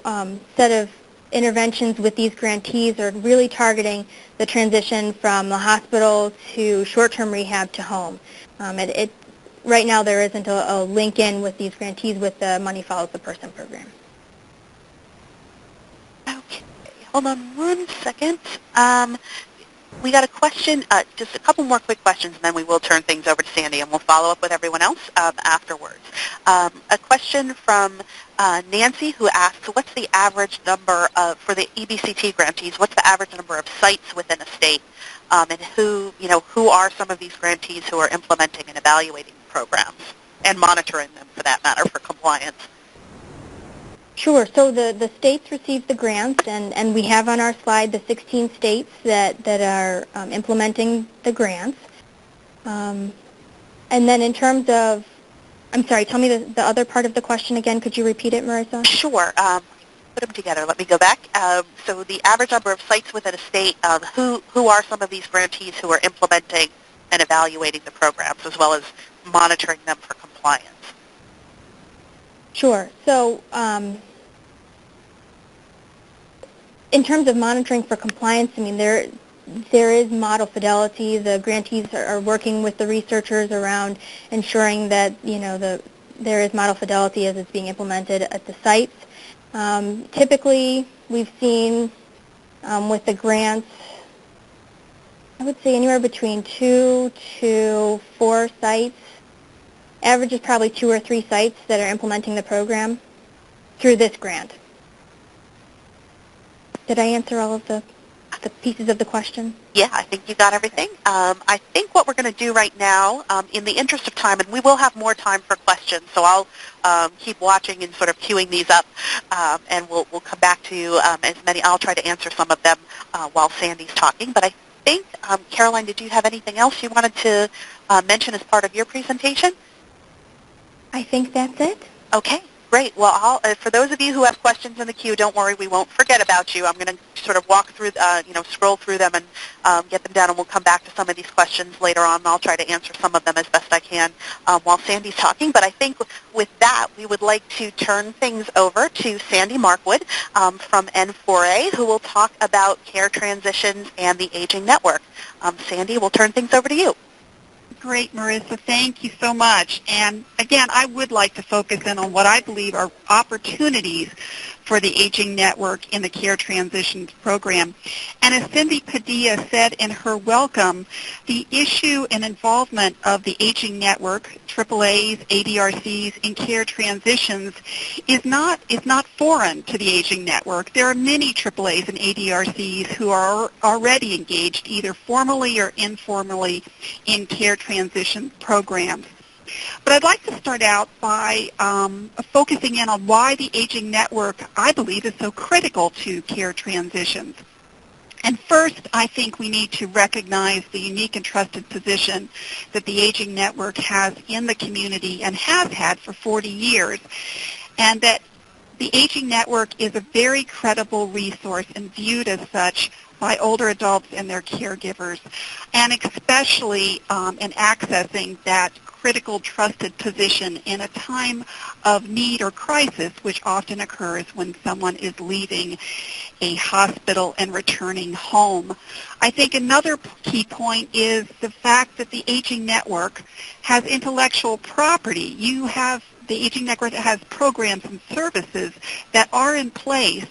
set of interventions with these grantees are really targeting the transition from the hospital to short-term rehab to home. Right now there isn't a link in with these grantees with the Money Follows the Person program. Okay, hold on one second. We got a question, just a couple more quick questions, and then we will turn things over to Sandy, and we'll follow up with everyone else afterwards. A question from Nancy, who asks, what's the average number for the EBCT grantees, what's the average number of sites within a state, and who are some of these grantees who are implementing and evaluating programs and monitoring them, for that matter, for compliance? Sure. So the states receive the grants, and we have on our slide the 16 states that are implementing the grants. And then in terms of, I'm sorry, tell me the other part of the question again. Could you repeat it, Marissa? Sure. Put them together. Let me go back. So the average number of sites within a state, who are some of these grantees who are implementing and evaluating the programs, as well as monitoring them for compliance? Sure. So in terms of monitoring for compliance, I mean, there is model fidelity. The grantees are working with the researchers around ensuring that, there is model fidelity as it's being implemented at the sites. Typically, we've seen with the grants, I would say anywhere between 2 to 4 sites. Average is probably 2 or 3 sites that are implementing the program through this grant. Did I answer all of the pieces of the question? Yeah, I think you got everything. I think what we're going to do right now, in the interest of time, and we will have more time for questions, so I'll keep watching and sort of queuing these up, and we'll come back to as many. I'll try to answer some of them while Sandy's talking. But I think, Caroline, did you have anything else you wanted to mention as part of your presentation? I think that's it. Okay, great. Well, for those of you who have questions in the queue, don't worry, we won't forget about you. I'm going to sort of walk through, scroll through them and get them down, and we'll come back to some of these questions later on, and I'll try to answer some of them as best I can while Sandy's talking. But I think with that, we would like to turn things over to Sandy Markwood from N4A, who will talk about care transitions and the Aging Network. Sandy, we'll turn things over to you. Great, Marissa. Thank you so much. And again, I would like to focus in on what I believe are opportunities for the Aging Network in the Care Transitions Program. And as Cindy Padilla said in her welcome, the issue and involvement of the Aging Network, AAAs, ADRCs, in care transitions is not foreign to the Aging Network. There are many AAAs and ADRCs who are already engaged either formally or informally in care transition programs. But I'd like to start out by focusing in on why the Aging Network, I believe, is so critical to care transitions. And first, I think we need to recognize the unique and trusted position that the Aging Network has in the community and has had for 40 years, and that the Aging Network is a very credible resource and viewed as such by older adults and their caregivers, and especially in accessing that critical, trusted position in a time of need or crisis, which often occurs when someone is leaving a hospital and returning home. I think another key point is the fact that the Aging Network has intellectual property. You have the Aging Network has programs and services that are in place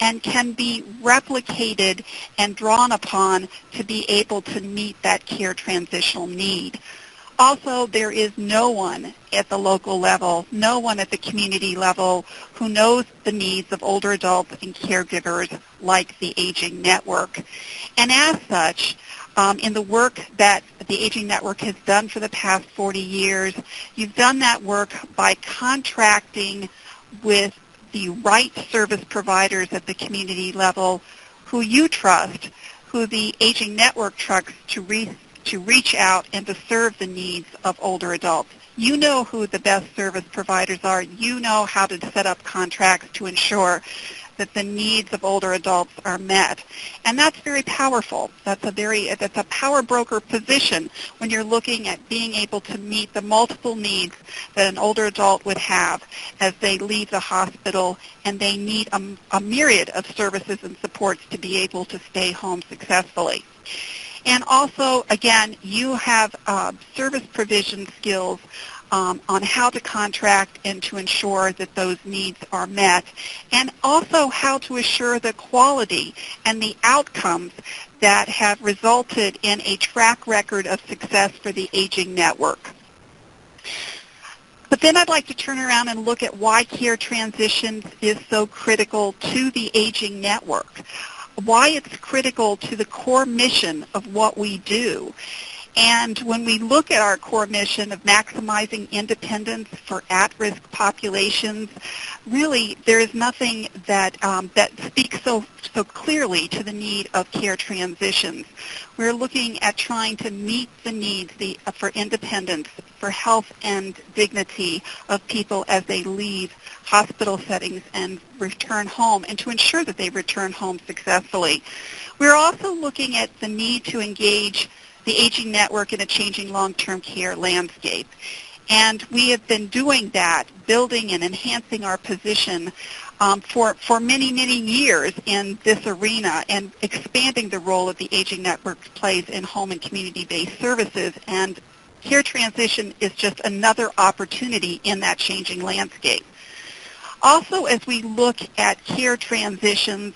and can be replicated and drawn upon to be able to meet that care transitional need. Also, there is no one at the local level, no one at the community level who knows the needs of older adults and caregivers like the Aging Network. And as such, in the work that the Aging Network has done for the past 40 years, you've done that work by contracting with the right service providers at the community level who you trust, who the Aging Network trusts to reach out and to serve the needs of older adults. You know who the best service providers are. You know how to set up contracts to ensure that the needs of older adults are met. And that's very powerful. That's a power broker position when you're looking at being able to meet the multiple needs that an older adult would have as they leave the hospital and they need a myriad of services and supports to be able to stay home successfully. And also, again, you have service provision skills on how to contract and to ensure that those needs are met, and also how to assure the quality and the outcomes that have resulted in a track record of success for the Aging Network. But then I'd like to turn around and look at why care transitions is so critical to the Aging Network, why it's critical to the core mission of what we do. And when we look at our core mission of maximizing independence for at-risk populations, really there is nothing that speaks so clearly to the need of care transitions. We're looking at trying to meet the needs for independence, for health and dignity of people as they leave hospital settings and return home, and to ensure that they return home successfully. We're also looking at the need to engage the Aging Network in a changing long-term care landscape. And we have been doing that, building and enhancing our position for many, many years in this arena and expanding the role that the Aging Network plays in home and community-based services. And care transition is just another opportunity in that changing landscape. Also, as we look at care transitions,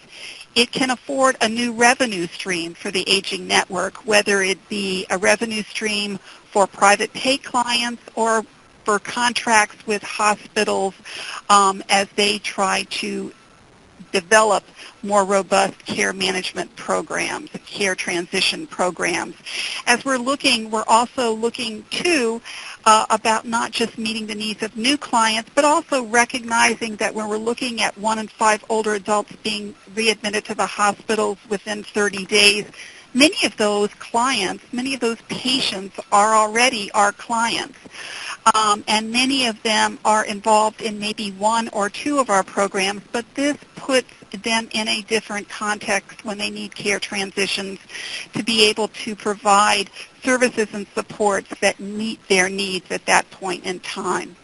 it can afford a new revenue stream for the Aging Network, whether it be a revenue stream for private pay clients or for contracts with hospitals as they try to develop more robust care management programs, care transition programs. As we're also looking too about not just meeting the needs of new clients, but also recognizing that when we're looking at 1 in 5 older adults being readmitted to the hospitals within 30 days, many of those clients, many of those patients are already our clients. And many of them are involved in maybe 1 or 2 of our programs, but this puts them in a different context when they need care transitions to be able to provide services and supports that meet their needs at that point in time.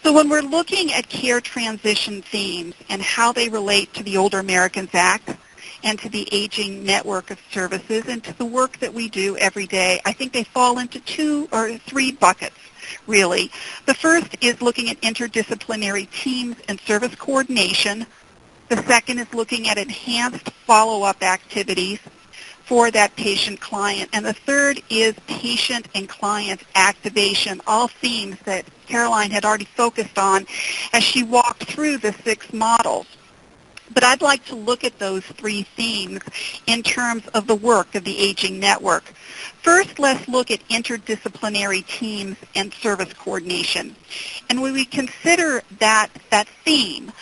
So when we're looking at care transition themes and how they relate to the Older Americans Act and to the Aging Network of Services and to the work that we do every day, I think they fall into 2 or 3 buckets, really. The first is looking at interdisciplinary teams and service coordination. The second is looking at enhanced follow-up activities for that patient client. And the third is patient and client activation, all themes that Caroline had already focused on as she walked through the 6 models. But I'd like to look at those 3 themes in terms of the work of the Aging Network. First, let's look at interdisciplinary teams and service coordination. And when we consider that theme,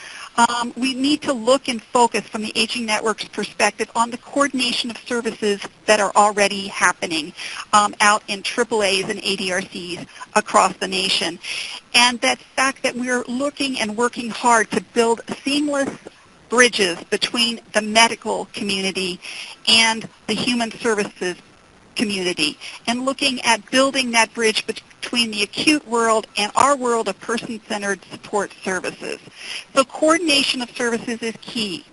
we need to look and focus from the Aging Network's perspective on the coordination of services that are already happening out in AAAs and ADRCs across the nation. And that fact that we're looking and working hard to build seamless bridges between the medical community and the human services community, and looking at building that bridge between the acute world and our world of person-centered support services. So coordination of services is key.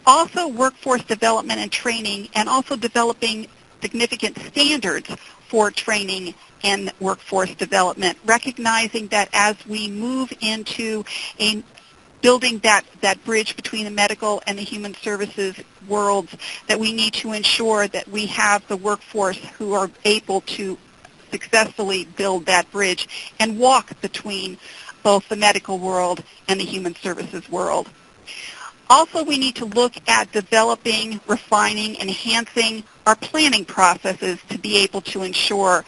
Also, workforce development and training, and also developing significant standards for training in workforce development, recognizing that as we move into building that bridge between the medical and the human services worlds, that we need to ensure that we have the workforce who are able to successfully build that bridge and walk between both the medical world and the human services world. Also, we need to look at developing, refining, enhancing our planning processes to be able to ensure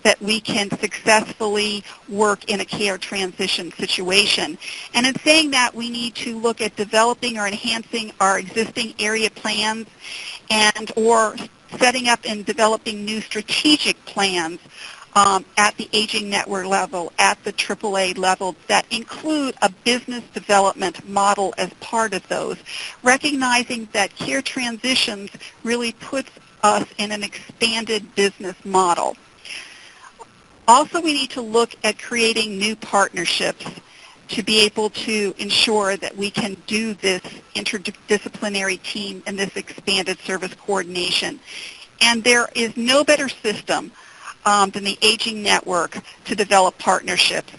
that we can successfully work in a care transition situation. And in saying that, we need to look at developing or enhancing our existing area plans and or setting up and developing new strategic plans at the aging network level, at the AAA level, that include a business development model as part of those, recognizing that care transitions really puts us in an expanded business model. Also, we need to look at creating new partnerships to be able to ensure that we can do this interdisciplinary team and this expanded service coordination. And there is no better system than the Aging Network to develop partnerships.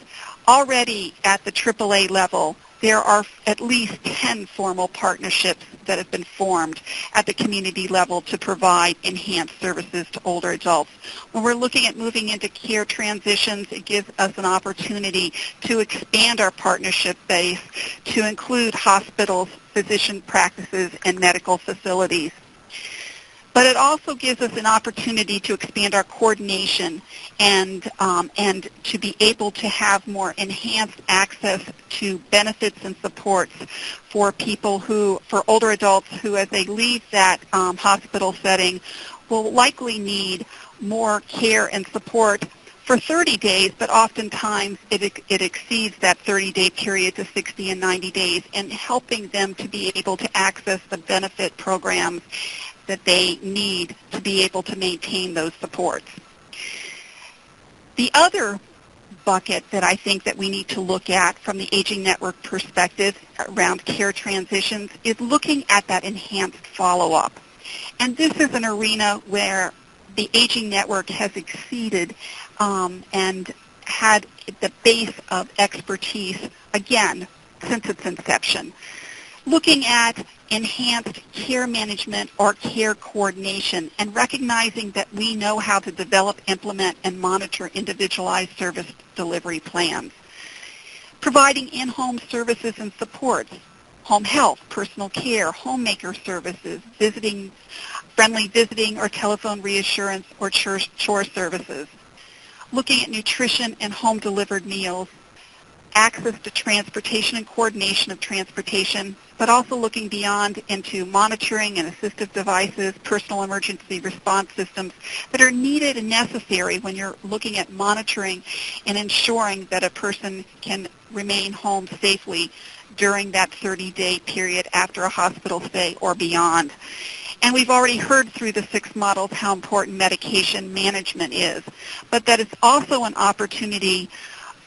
Already at the AAA level, there are at least 10 formal partnerships that have been formed at the community level to provide enhanced services to older adults. When we're looking at moving into care transitions, it gives us an opportunity to expand our partnership base to include hospitals, physician practices, and medical facilities. But it also gives us an opportunity to expand our coordination and to be able to have more enhanced access to benefits and supports for people for older adults who, as they leave that hospital setting, will likely need more care and support for 30 days, but oftentimes it exceeds that 30-day period to 60 and 90 days, and helping them to be able to access the benefit programs that they need to be able to maintain those supports. The other bucket that I think that we need to look at from the Aging Network perspective around care transitions is looking at that enhanced follow-up. And this is an arena where the Aging Network has exceeded and had the base of expertise, again, since its inception. Looking at enhanced care management or care coordination and recognizing that we know how to develop, implement, and monitor individualized service delivery plans. Providing in-home services and supports, home health, personal care, homemaker services, friendly visiting or telephone reassurance or chore services. Looking at nutrition and home-delivered meals, access to transportation and coordination of transportation, but also looking beyond into monitoring and assistive devices, personal emergency response systems that are needed and necessary when you're looking at monitoring and ensuring that a person can remain home safely during that 30-day period after a hospital stay or beyond. And we've already heard through the 6 models how important medication management is, but that it's also an opportunity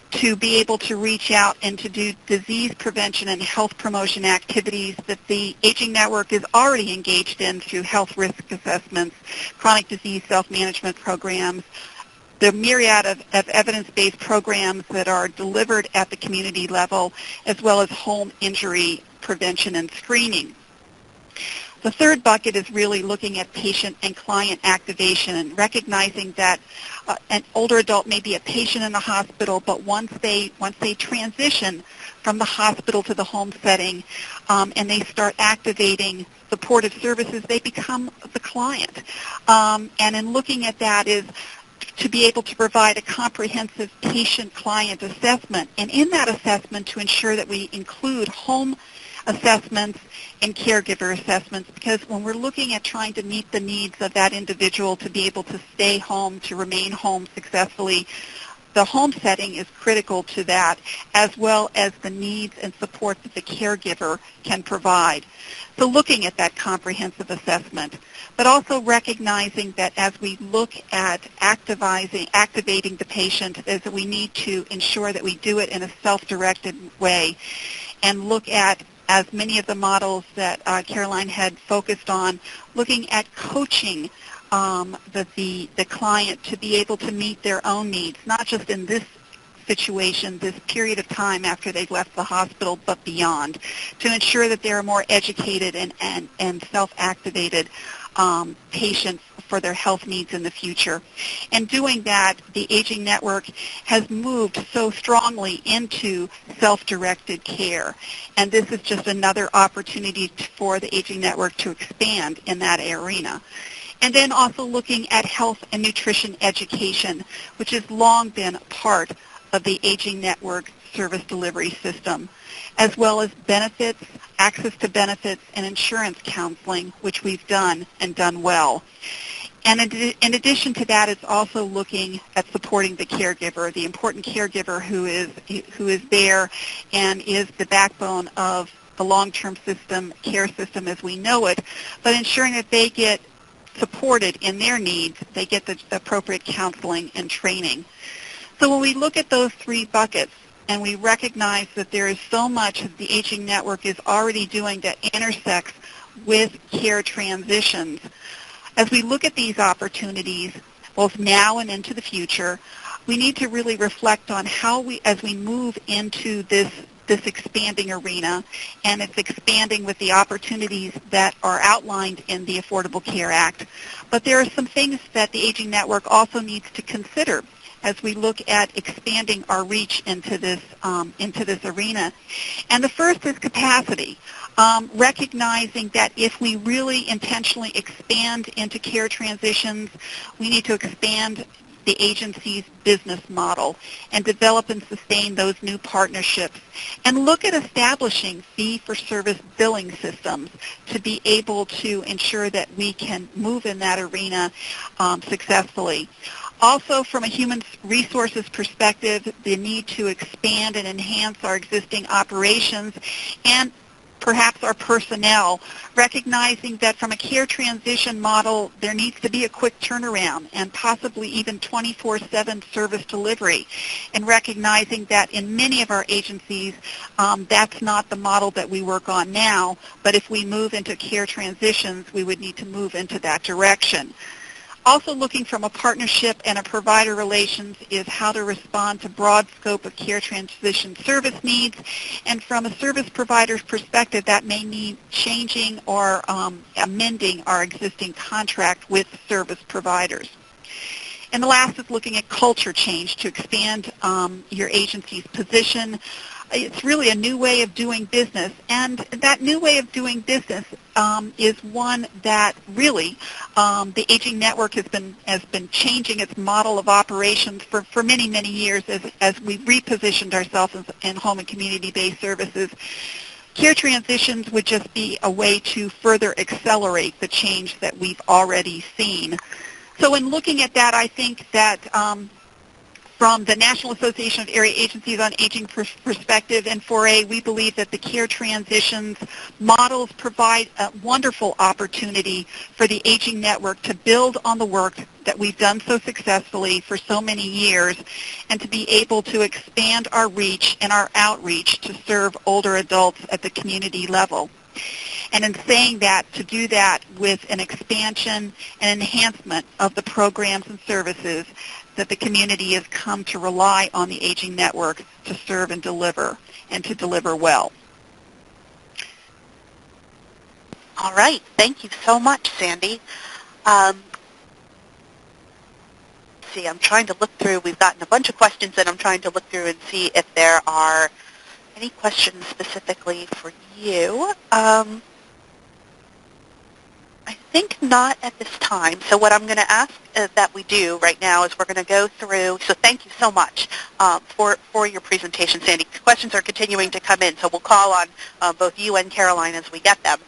to be able to reach out and to do disease prevention and health promotion activities that the Aging Network is already engaged in through health risk assessments, chronic disease self-management programs, the myriad of evidence-based programs that are delivered at the community level, as well as home injury prevention and screening. The third bucket is really looking at patient and client activation and recognizing that an older adult may be a patient in the hospital, but once they transition from the hospital to the home setting and they start activating supportive services, they become the client. And in looking at that is to be able to provide a comprehensive patient-client assessment, and in that assessment to ensure that we include home assessments and caregiver assessments, because when we're looking at trying to meet the needs of that individual to be able to stay home, to remain home successfully, the home setting is critical to that, as well as the needs and support that the caregiver can provide. So looking at that comprehensive assessment, but also recognizing that as we look at activating the patient, is that we need to ensure that we do it in a self-directed way and look at, as many of the models that Caroline had focused on, looking at coaching the client to be able to meet their own needs, not just in this situation, this period of time after they've left the hospital, but beyond, to ensure that they're more educated and self-activated patients for their health needs in the future. And doing that, the Aging Network has moved so strongly into self-directed care. And this is just another opportunity for the Aging Network to expand in that arena. And then also looking at health and nutrition education, which has long been a part of the Aging Network service delivery system, as well as benefits, access to benefits, and insurance counseling, which we've done and done well. And in addition to that, it's also looking at supporting the caregiver, the important caregiver who is there and is the backbone of the long-term care system as we know it, but ensuring that they get supported in their needs, they get the appropriate counseling and training. So when we look at those three buckets, and we recognize that there is so much that the Aging Network is already doing that intersects with care transitions, as we look at these opportunities, both now and into the future, we need to really reflect on how as we move into this expanding arena, and it's expanding with the opportunities that are outlined in the Affordable Care Act. But there are some things that the Aging Network also needs to consider as we look at expanding our reach into this arena. And the first is capacity, recognizing that if we really intentionally expand into care transitions, we need to expand the agency's business model and develop and sustain those new partnerships and look at establishing fee-for-service billing systems to be able to ensure that we can move in that arena successfully. Also, from a human resources perspective, the need to expand and enhance our existing operations and perhaps our personnel, recognizing that from a care transition model, there needs to be a quick turnaround and possibly even 24/7 service delivery, and recognizing that in many of our agencies, that's not the model that we work on now, but if we move into care transitions, we would need to move into that direction. Also looking from a partnership and a provider relations is how to respond to broad scope of care transition service needs. And from a service provider's perspective, that may mean changing or amending our existing contract with service providers. And the last is looking at culture change to expand your agency's position. It's really a new way of doing business, and that new way of doing business is one that really the Aging Network has been changing its model of operations for many, many years as we've repositioned ourselves in home and community-based services. Care transitions would just be a way to further accelerate the change that we've already seen. So in looking at that, I think that from the National Association of Area Agencies on Aging perspective and 4A, we believe that the care transitions models provide a wonderful opportunity for the Aging Network to build on the work that we've done so successfully for so many years and to be able to expand our reach and our outreach to serve older adults at the community level. And in saying that, to do that with an expansion and enhancement of the programs and services that the community has come to rely on the Aging Network to serve and to deliver well. All right. Thank you so much, Sandy. See, I'm trying to look through. We've gotten a bunch of questions, and I'm trying to look through and see if there are any questions specifically for you. I think not at this time. So what I'm going to ask that we do right now is we're going to go through, so thank you so much for your presentation, Sandy. Questions are continuing to come in, so we'll call on both you and Caroline as we get them.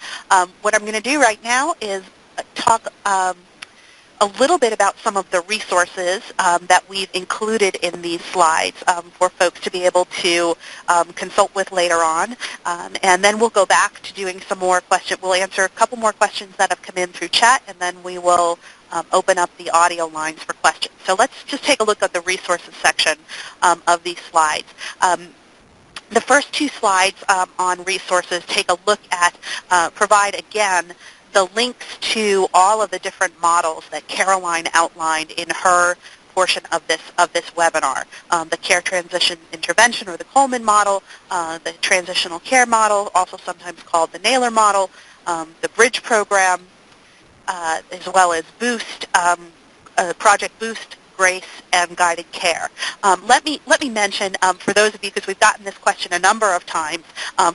What I'm going to do right now is talk a little bit about some of the resources that we've included in these slides for folks to be able to consult with later on. And then we'll go back to doing some more questions. We'll answer a couple more questions that have come in through chat, and then we will open up the audio lines for questions. So let's just take a look at the resources section of these slides. The first two slides on resources take a look at, provide again, the links to all of the different models that Caroline outlined in her portion of this webinar. The care transition intervention, or the Coleman model, the transitional care model, also sometimes called the Naylor model, the Bridge program, as well as Boost, Project Boost, Grace, and Guided Care. Let me mention, for those of you, because we've gotten this question a number of times,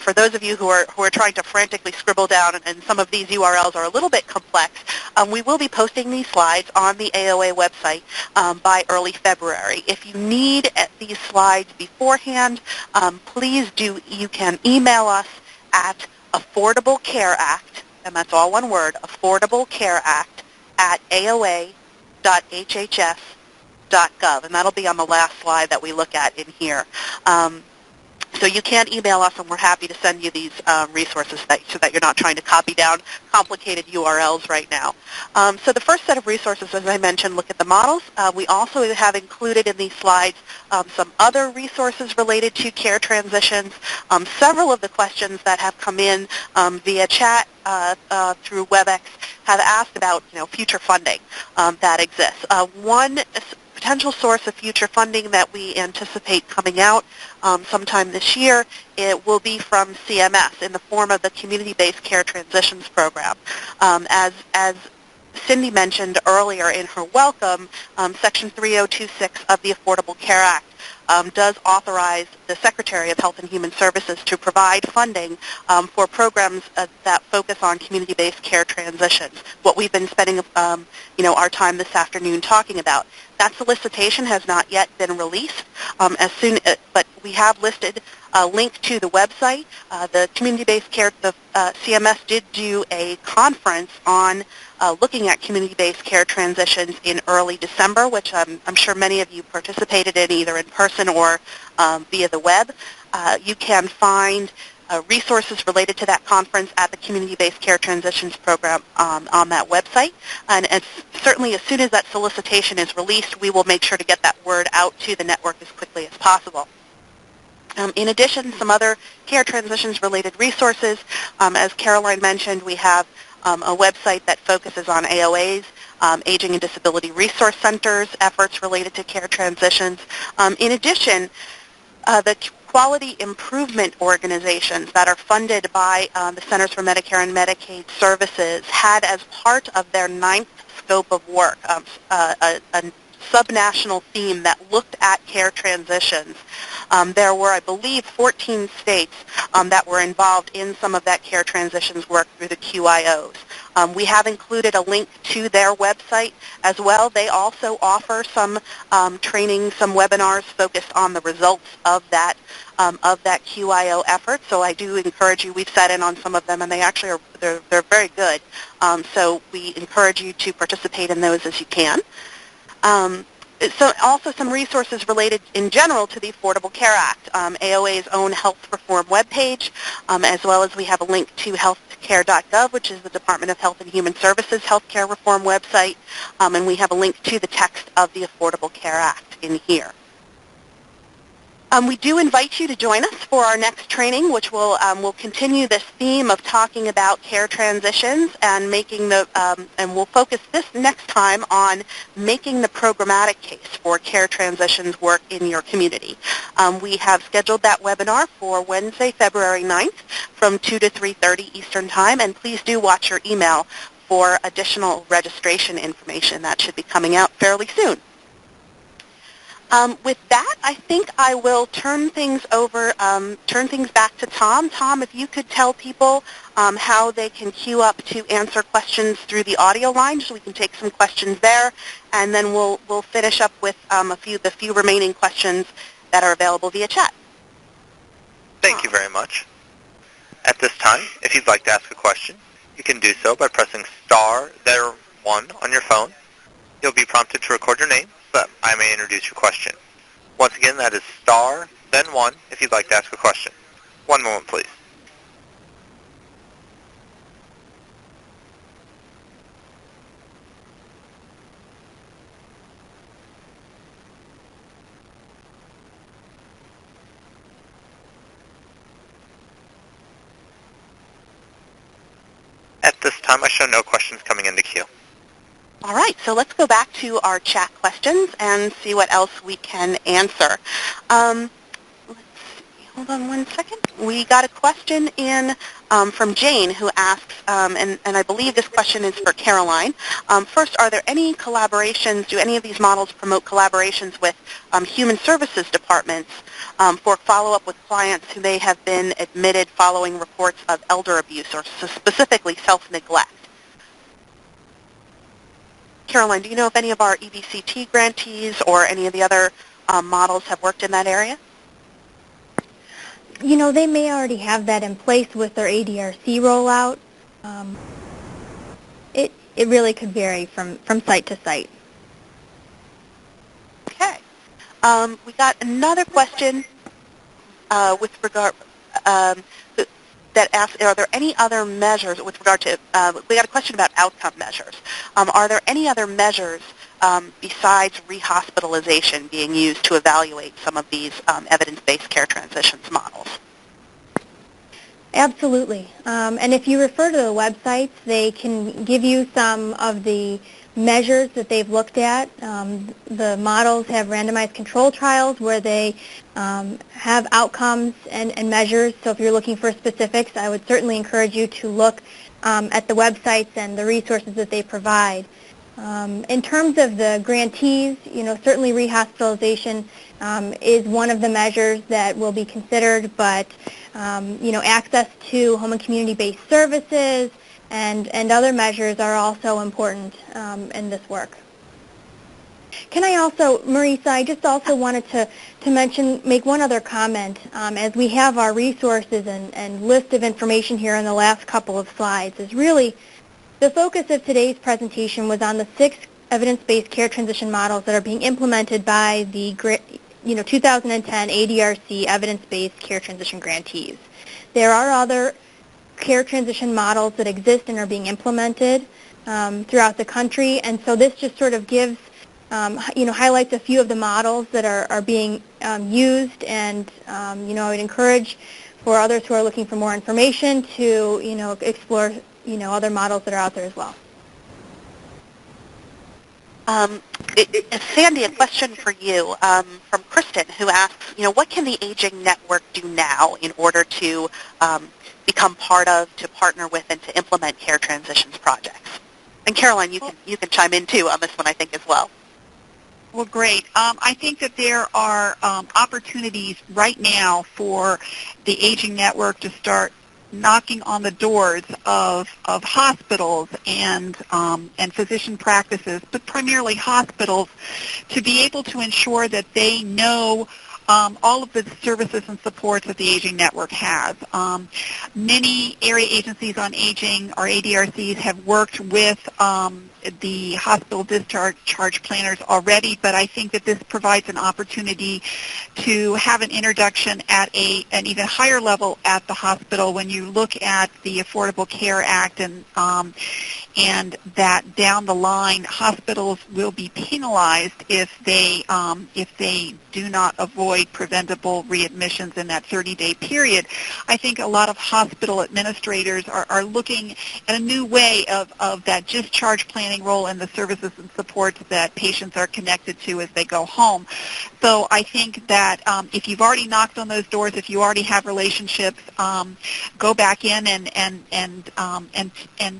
for those of you who are trying to frantically scribble down, and some of these URLs are a little bit complex, we will be posting these slides on the AOA website by early February. If you need these slides beforehand, please do. You can email us at Affordable Care Act, and that's all one word, Affordable Care Act at AOA.hhs.gov, and that'll be on the last slide that we look at in here. So you can email us, and we're happy to send you these resources so that you're not trying to copy down complicated URLs right now. So the first set of resources, as I mentioned, look at the models. We also have included in these slides some other resources related to care transitions. Several of the questions that have come in via chat through WebEx have asked about future funding that exists. One potential source of future funding that we anticipate coming out sometime this year, it will be from CMS in the form of the Community-Based Care Transitions Program. As Cindy mentioned earlier in her welcome, Section 3026 of the Affordable Care Act does authorize the Secretary of Health and Human Services to provide funding for programs that focus on community-based care transitions, what we've been spending our time this afternoon talking about. That solicitation has not yet been released, but we have listed a link to the website. The community-based care, the CMS did do a conference on looking at community-based care transitions in early December, which I'm sure many of you participated in either in person or via the web. You can find resources related to that conference at the Community-Based Care Transitions Program on that website. And certainly as soon as that solicitation is released, we will make sure to get that word out to the network as quickly as possible. In addition, some other care transitions related resources. As Caroline mentioned, we have a website that focuses on AOAs, Aging and Disability Resource Centers, efforts related to care transitions. In addition, the quality improvement organizations that are funded by the Centers for Medicare and Medicaid Services had as part of their 9th scope of work a subnational theme that looked at care transitions. There were, I believe, 14 states that were involved in some of that care transitions work through the QIOs. We have included a link to their website as well. They also offer some training, some webinars focused on the results of that QIO effort. So I do encourage you. We've sat in on some of them, and they actually are they're very good. So we encourage you to participate in those as you can. So also some resources related in general to the Affordable Care Act, AOA's own health reform webpage, as well as we have a link to healthcare.gov, which is the Department of Health and Human Services healthcare reform website, and we have a link to the text of the Affordable Care Act in here. We do invite you to join us for our next training, which will continue this theme of talking about care transitions and and we'll focus this next time on making the programmatic case for care transitions work in your community. We have scheduled that webinar for Wednesday, February 9th from 2 to 3:30 Eastern Time, and please do watch your email for additional registration information. That should be coming out fairly soon. With that, I think I will turn things back to Tom. Tom, if you could tell people how they can queue up to answer questions through the audio line, so we can take some questions there, and then we'll finish up with the few remaining questions that are available via chat. Thank you very much. At this time, if you'd like to ask a question, you can do so by pressing star, then 1 on your phone. You'll be prompted to record your name so that I may introduce your question. Once again, that is star, then 1 if you'd like to ask a question. One moment, please. At this time, I show no questions coming into queue. All right, so let's go back to our chat questions and see what else we can answer. Let's see, hold on one second. We got a question in from Jane who asks, and I believe this question is for Caroline. First, are there any collaborations, do any of these models promote collaborations with human services departments for follow-up with clients who may have been admitted following reports of elder abuse or specifically self-neglect? Caroline, do you know if any of our EBCT grantees or any of the other models have worked in that area? You know, they may already have that in place with their ADRC rollout. It really could vary from site to site. Okay. We got another question with regard that asks, are there any other measures with regard to, we got a question about outcome measures. Are there any other measures besides rehospitalization being used to evaluate some of these evidence-based care transitions models? Absolutely. And if you refer to the websites, they can give you some of the measures that they've looked at. The models have randomized control trials where they have outcomes and measures. So if you're looking for specifics, I would certainly encourage you to look at the websites and the resources that they provide. In terms of the grantees, you know, certainly rehospitalization is one of the measures that will be considered, but you know, access to home and community-based services and other measures are also important in this work. Can I also, Marisa, I just also wanted to make one other comment. As we have our resources and list of information here in the last couple of slides, is really the focus of today's presentation was on the 6 evidence-based care transition models that are being implemented by the 2010 ADRC evidence-based care transition grantees. There are other care transition models that exist and are being implemented throughout the country, and so this just sort of gives, highlights a few of the models that are being used, and I would encourage for others who are looking for more information to, explore, other models that are out there as well. Sandy, a question for you from Kristen, who asks, what can the Aging Network do now in order to become part of, to partner with, and to implement care transitions projects? And Caroline, you can chime in too on this one, I think, as well. Well, great. I think that there are opportunities right now for the Aging Network to start knocking on the doors of hospitals and physician practices, but primarily hospitals, to be able to ensure that they know all of the services and supports that the Aging Network has. Many area agencies on aging, or ADRCs, have worked with the hospital discharge planners already, but I think that this provides an opportunity to have an introduction at an even higher level at the hospital when you look at the Affordable Care Act, and that down the line hospitals will be penalized if they do not avoid preventable readmissions in that 30-day period. I think a lot of hospital administrators are looking at a new way of that discharge planning role and the services and supports that patients are connected to as they go home. So I think that if you've already knocked on those doors, if you already have relationships, go back in and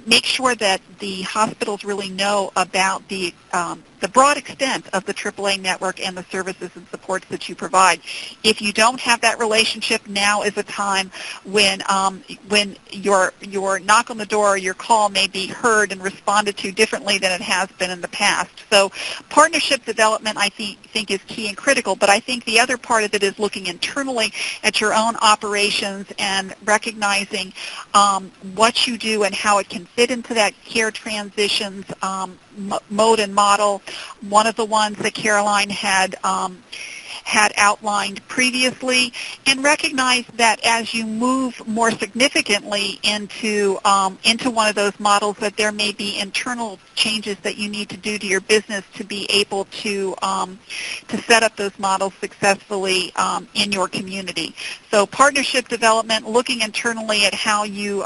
make sure that the hospitals really know about the broad extent of the AAA network and the services and supports that you provide. If you don't have that relationship, now is a time when your knock on the door or your call may be heard and responded to differently than it has been in the past. So partnership development, I think is key and critical, but I think the other part of it is looking internally at your own operations and recognizing what you do and how it can fit into that care transitions mode and model. One of the ones that Caroline had had outlined previously, and recognize that as you move more significantly into one of those models, that there may be internal changes that you need to do to your business to be able to set up those models successfully in your community. So partnership development, looking internally at how you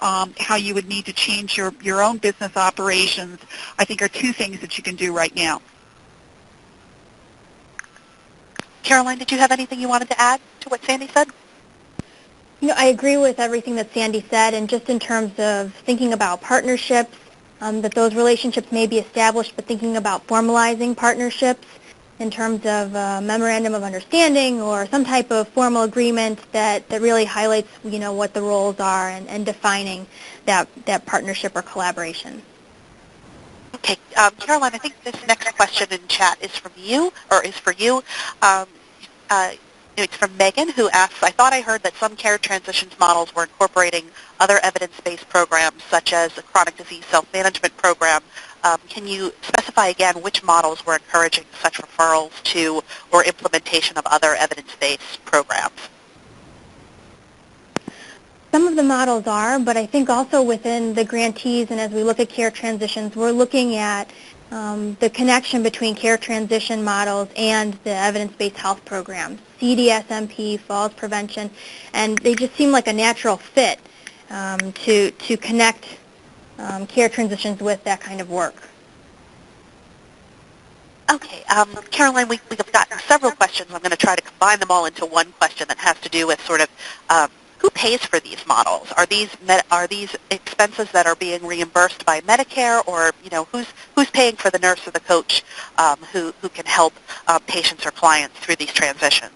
would need to change your own business operations, I think are two things that you can do right now. Caroline, did you have anything you wanted to add to what Sandy said? I agree with everything that Sandy said, and just in terms of thinking about partnerships, that those relationships may be established, but thinking about formalizing partnerships in terms of a memorandum of understanding or some type of formal agreement that really highlights, what the roles are and defining that partnership or collaboration. Okay, Caroline, I think this next question in chat is from you, or is for you. It's from Megan, who asks, I thought I heard that some care transitions models were incorporating other evidence-based programs, such as a chronic disease self-management program. Can you specify again which models were encouraging such referrals to or implementation of other evidence-based programs? Some of the models are, but I think also within the grantees, and as we look at care transitions, we're looking at the connection between care transition models and the evidence-based health programs, CDSMP, falls prevention, and they just seem like a natural fit to connect care transitions with that kind of work. Okay, Caroline, we've gotten several questions. I'm going to try to combine them all into one question that has to do with sort of who pays for these models? Are these expenses that are being reimbursed by Medicare, or who's paying for the nurse or the coach who can help patients or clients through these transitions?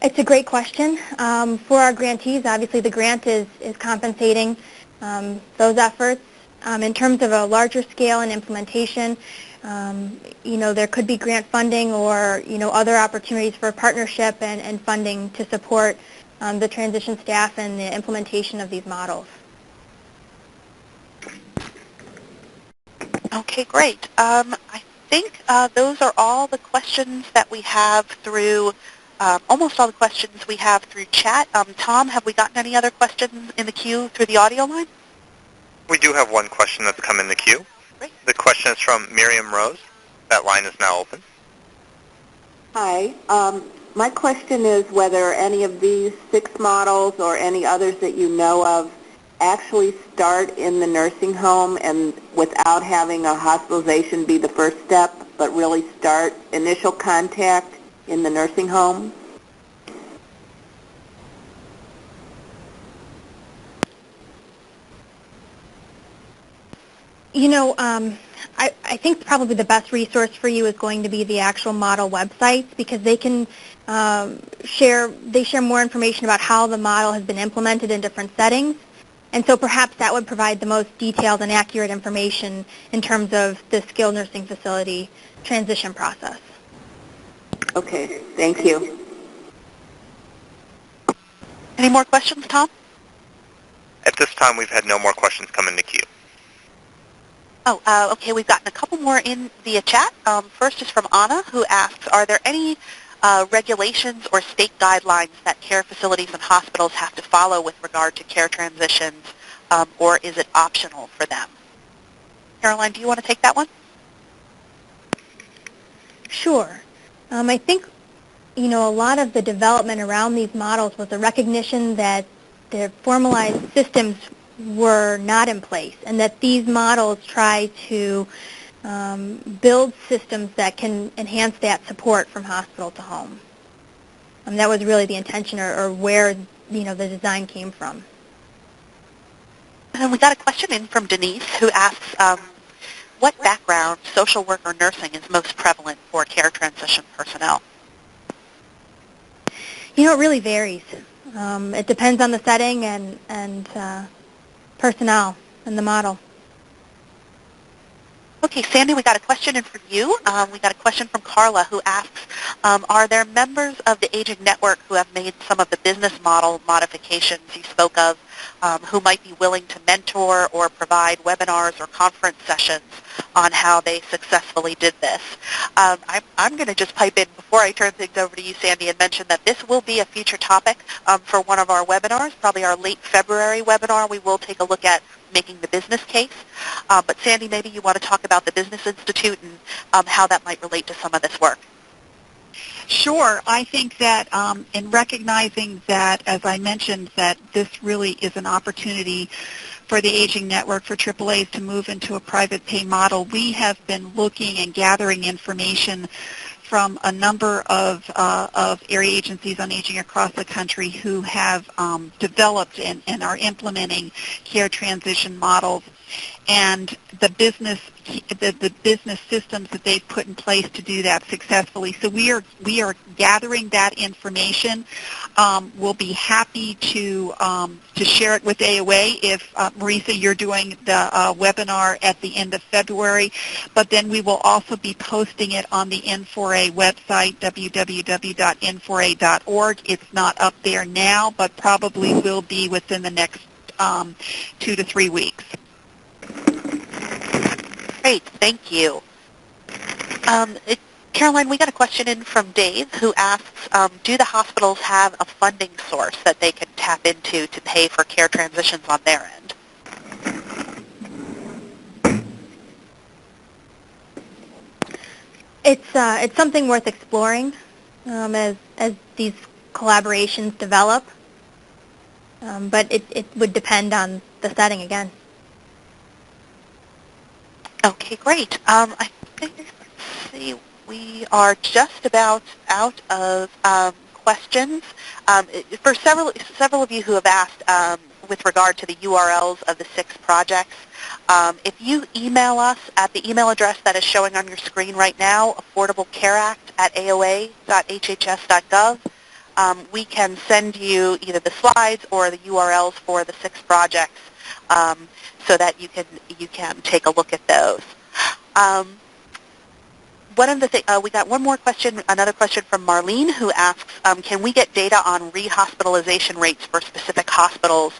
It's a great question. For our grantees, obviously the grant is compensating those efforts. In terms of a larger scale and implementation, there could be grant funding or, other opportunities for partnership and funding to support the transition staff and the implementation of these models. Okay, great. I think those are all the questions that we have through, almost all the questions we have through chat. Tom, have we gotten any other questions in the queue through the audio line? We do have one question that's come in the queue. Great. The question is from Miriam Rose. That line is now open. Hi. My question is whether any of these 6 models or any others that you know of actually start in the nursing home and without having a hospitalization be the first step, but really start initial contact in the nursing home? I think probably the best resource for you is going to be the actual model websites, because they can share more information about how the model has been implemented in different settings. And so perhaps that would provide the most detailed and accurate information in terms of the skilled nursing facility transition process. Okay, thank you. Any more questions, Tom? At this time, we've had no more questions come in the queue. Oh, okay, we've gotten a couple more in via chat. First is from Anna, who asks, are there any regulations or state guidelines that care facilities and hospitals have to follow with regard to care transitions, or is it optional for them? Caroline, do you want to take that one? Sure. I think, a lot of the development around these models was a recognition that the formalized systems were not in place, and that these models try to build systems that can enhance that support from hospital to home. That was really the intention, or where the design came from. And we got a question in from Denise, who asks, what background, social work or nursing, is most prevalent for care transition personnel? It really varies. It depends on the setting and personnel and the model. Okay, Sandy, we got a question in for you. We got a question from Carla, who asks, are there members of the Aging Network who have made some of the business model modifications you spoke of, who might be willing to mentor or provide webinars or conference sessions on how they successfully did this. I'm going to just pipe in before I turn things over to you, Sandy, and mention that this will be a future topic for one of our webinars, probably our late February webinar. We will take a look at making the business case. But Sandy, maybe you want to talk about the Business Institute and how that might relate to some of this work. Sure. I think that in recognizing that, as I mentioned, that this really is an opportunity for the Aging Network for AAAs to move into a private pay model, we have been looking and gathering information from a number of area agencies on aging across the country who have developed and are implementing care transition models, and the business systems that they've put in place to do that successfully. So we are gathering that information. We'll be happy to share it with AOA if, Marisa, you're doing the webinar at the end of February. But then we will also be posting it on the N4A website, www.n4a.org. It's not up there now, but probably will be within the next 2 to 3 weeks. Great, thank you. Caroline, we got a question in from Dave who asks, do the hospitals have a funding source that they can tap into to pay for care transitions on their end? It's something worth exploring as these collaborations develop, but it would depend on the setting again. Okay, great. I think, let's see, we are just about out of questions. For several of you who have asked with regard to the URLs of the 6 projects, if you email us at the email address that is showing on your screen right now, affordablecare@aoa.hhs.gov, we can send you either the slides or the URLs for the 6 projects so that you can take a look at those. One of the we got one more question, another question from Marlene, who asks, can we get data on rehospitalization rates for specific hospitals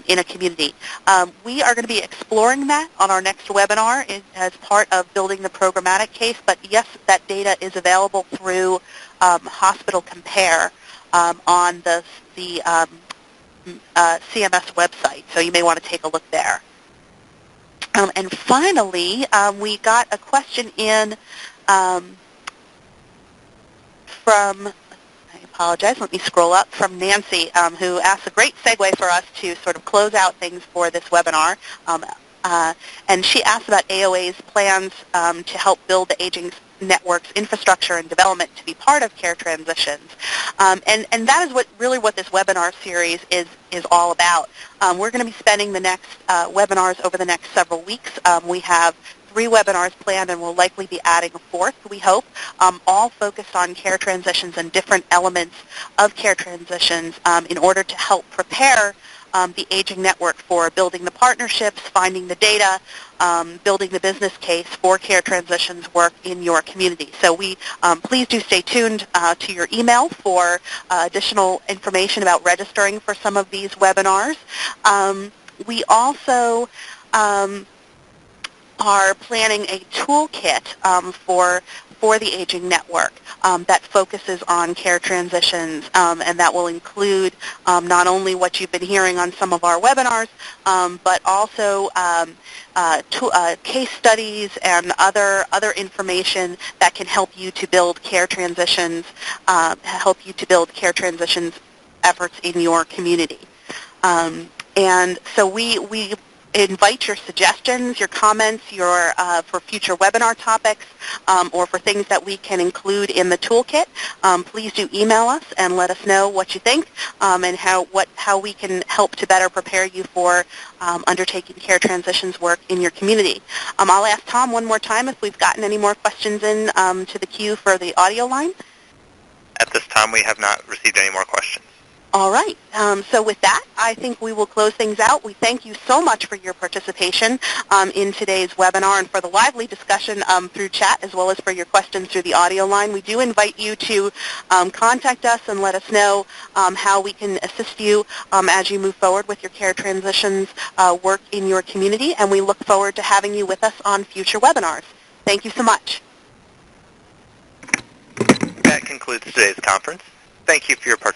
in a community? We are going to be exploring that on our next webinar as part of building the programmatic case, but yes, that data is available through Hospital Compare on the CMS website, so you may want to take a look there. And finally, we got a question in from, I apologize, let me scroll up, from Nancy, who asked a great segue for us to sort of close out things for this webinar. And she asked about AOA's plans to help build the Aging Network's infrastructure and development to be part of care transitions. And that is what this webinar series is all about. We're going to be spending the next webinars over the next several weeks. We have 3 webinars planned, and we'll likely be adding a 4th, we hope, all focused on care transitions and different elements of care transitions in order to help prepare the Aging Network for building the partnerships, finding the data, building the business case for care transitions work in your community. So please do stay tuned to your email for additional information about registering for some of these webinars. We also are planning a toolkit for the Aging Network that focuses on care transitions, and that will include not only what you've been hearing on some of our webinars, but also case studies and other information that can help you to build care transitions, efforts in your community. And so we invite your suggestions, your comments, for future webinar topics, or for things that we can include in the toolkit. Please do email us and let us know what you think and how we can help to better prepare you for undertaking care transitions work in your community. I'll ask Tom one more time if we've gotten any more questions in to the queue for the audio line. At this time, we have not received any more questions. All right. So with that, I think we will close things out. We thank you so much for your participation in today's webinar and for the lively discussion through chat as well as for your questions through the audio line. We do invite you to contact us and let us know how we can assist you as you move forward with your care transitions work in your community, and we look forward to having you with us on future webinars. Thank you so much. That concludes today's conference. Thank you for your participation.